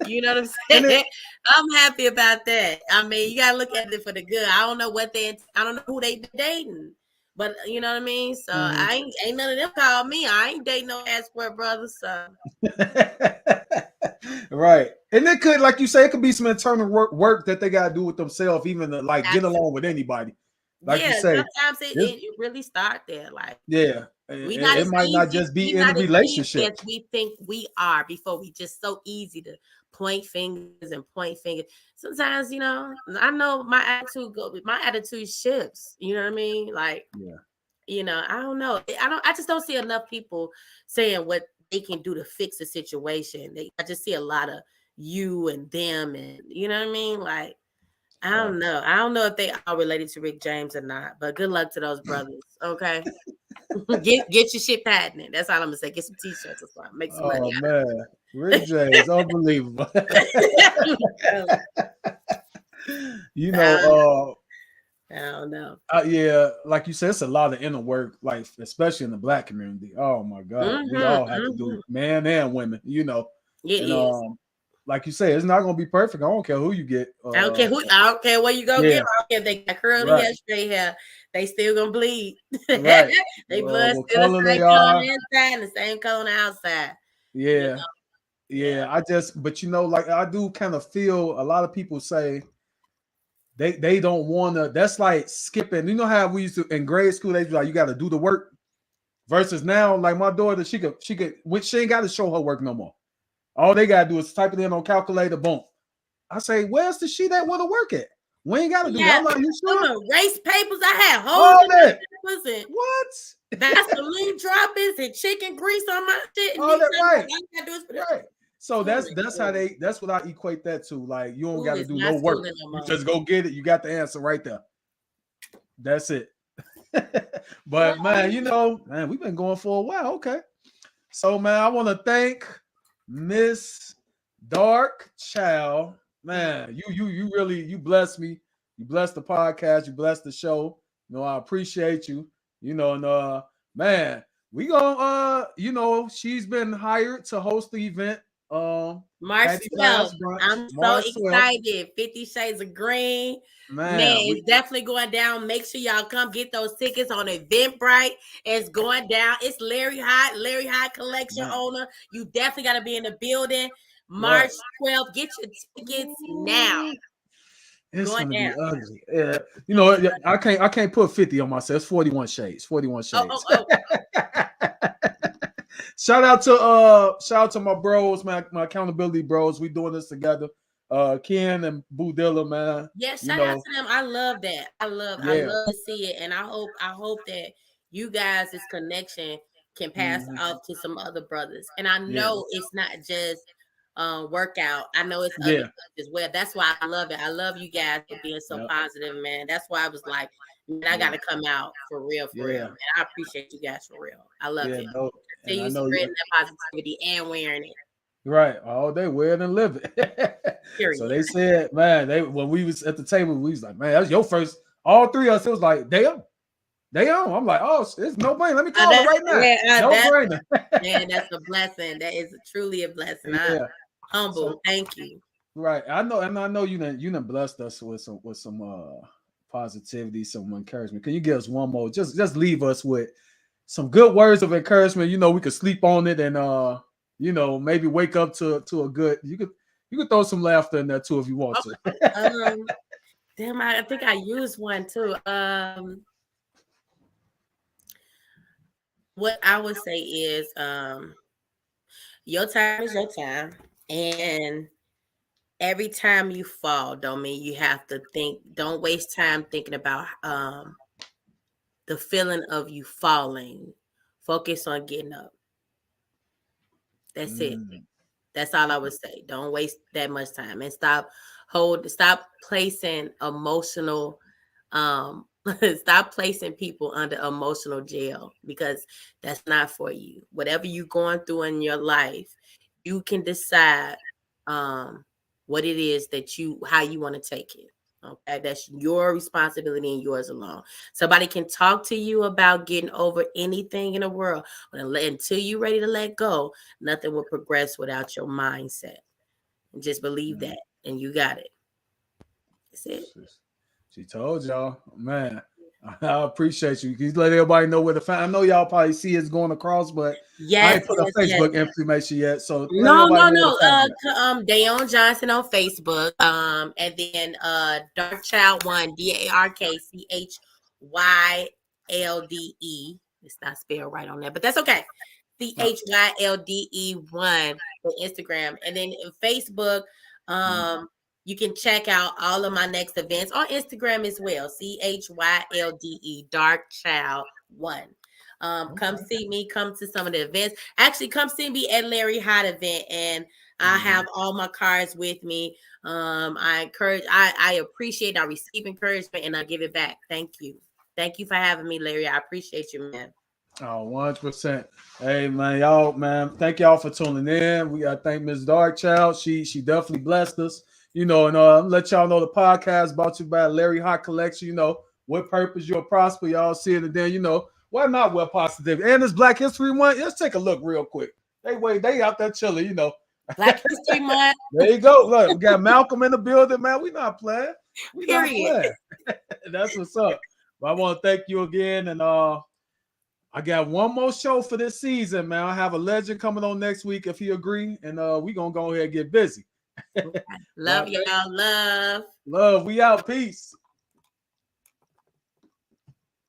you know what I'm And it, saying? I'm happy about that. I mean, you gotta look at it for the good. I don't know I don't know who they been dating, but you know what I mean. So mhm. I ain't none of them call me. I ain't dating no passport brothers. So Right. And it could, like you say, it could be some internal work that they gotta do with themselves, even to like get along with anybody. Like you yeah, say, sometimes this, it really start there. Like, yeah, we not it as might not easy. just be We in a not as easy as relationship. we think we are before. We just so easy to point fingers and point fingers. Sometimes, I know my attitude shifts. You know what I mean? Like, Yeah. I don't know. I just don't see enough people saying what they can do to fix a situation. I just see a lot of you and them, and you know what I mean? Like, I don't Facts. know. I don't know if they are related to Rick James or not, but good luck to those brothers. Okay. Get your shit patented. That's all I'm gonna say. Get some t-shirts or something. Make some money Oh man, Rick James, unbelievable. out of it. you I know, I don't know. yeah, like you said, it's a lot of inner work, like especially in the black community. Oh my God, we all have to do, Mm-hmm. man and women, It and is. like you say, it's not gonna be perfect. I don't care who you get. I don't care where you go get Yeah, them. I don't care if they got curly right, hair, straight hair. They still gonna bleed. right. They blood What still the color same they color on are? the inside and the same color on the outside. You Yeah, know? Yeah. yeah. But like I do kind of feel a lot of people say they don't want to. That's like skipping. You know how we used to in grade school? They be like, you got to do the work. Versus now, like my daughter, she could when she ain't got to show her work no more. All they gotta do is type it in on calculator, boom. I say, where's the sheet that want to work at? We ain't got to do that. I'm like, you sure? Some erase papers. I had holes All in that. my papers and What? Vaseline droppings and chicken grease on my shit. And All that right. all you gotta do is put Right. So School that's how that's what I equate that to. Like you don't School got to is do not no work. schooling no You more. just go get it. You got the answer right there. That's it. But man, you know, man, we've been going for a while. Okay. So man, I want to thank Miss Dark Chylde. Man, you really you blessed me. You blessed the podcast. You blessed the show. You know, I appreciate you. You know, and man, we gonna you know, she's been hired to host the event. March Patty 12th. Blast Brunch, I'm so March 12th. excited. 50 Shades of Green. Man, it's definitely going down. Make sure y'all come get those tickets on Eventbrite. It's going down. It's Larry Hot Collection owner. You definitely got to be in the building. March 12th. Get your tickets now. It's gonna be ugly. Yeah, you know, I can't put 50 on myself. It's 41 shades. 41 shades. Shout out to my bros, my accountability bros. We doing this together. Ken and Boo Dilla, man. Yeah, shout out to them. I love that. I love to see it. And I hope that you guys' connection can pass off to some other brothers. And I know it's not just workout. I know it's other as well. That's why I love it. I love you guys for being so positive, man. That's why I was like, man, I gotta come out for real, man. I appreciate you guys for real. I love it. See you spreading that positivity and wearing it. Right. Oh, they wear it and live it. So they said, man, when we was at the table, we was like, man, that's your first. All three of us, it was like, damn. I'm like, oh, it's no brainer. Let me call her right now. No brainer. Man, that's a blessing. That is truly a blessing. I'm humble. Thank you. Right. I know you done blessed us with some positivity, some encouragement. Can you give us one more? Just leave us with some good words of encouragement. You know, we could sleep on it and you know, maybe wake up to a good. You could throw some laughter in there too if you want to. Damn, I think I used one too. What I would say is, your time is your time, and every time you fall, don't mean you have to think. Don't waste time thinking about the feeling of you falling. Focus on getting up. That's it. That's all I would say. Don't waste that much time and stop placing emotional stop placing people under emotional jail, because that's not for you. Whatever you're going through in your life, you can decide what it is how you want to take it. Okay, that's your responsibility and yours alone. Somebody can talk to you about getting over anything in the world, but until you're ready to let go, nothing will progress without your mindset. And just believe that, and you got it. That's it. She told y'all, man. I appreciate you. You let everybody know where to find. I know y'all probably see it's going across, but I ain't put a Facebook information yet. So no. Dayon Johnson on Facebook. And then Dark Chylde 1, DARKCHYLDE. It's not spelled right on there, but that's okay. CHYLDE 1 for Instagram, and then Facebook. You can check out all of my next events on Instagram as well. CHYLDE, Dark Chylde 1. Come see me. Come to some of the events. Actually, come see me at Larry Hot event, and I have all my cards with me. I appreciate. I receive encouragement, and I give it back. Thank you. Thank you for having me, Larry. I appreciate you, man. Oh, 100%. Hey, man, y'all, man. Thank y'all for tuning in. We got to thank Ms. Dark Chylde. She definitely blessed us. You know, and let y'all know the podcast brought to you by Larry Hot Collection. You know, with purpose you'll prosper. Y'all see it, and then you know why not with positivity. And this Black History Month. Let's take a look real quick. They out there chilling. You know, Black History Month. There you go. Look, we got Malcolm in the building, man. We not playing. Period. That's what's up. But I want to thank you again, and I got one more show for this season, man. I have a legend coming on next week if he agree, and we gonna go ahead and get busy. Love y'all. Love. Love. We out. Peace.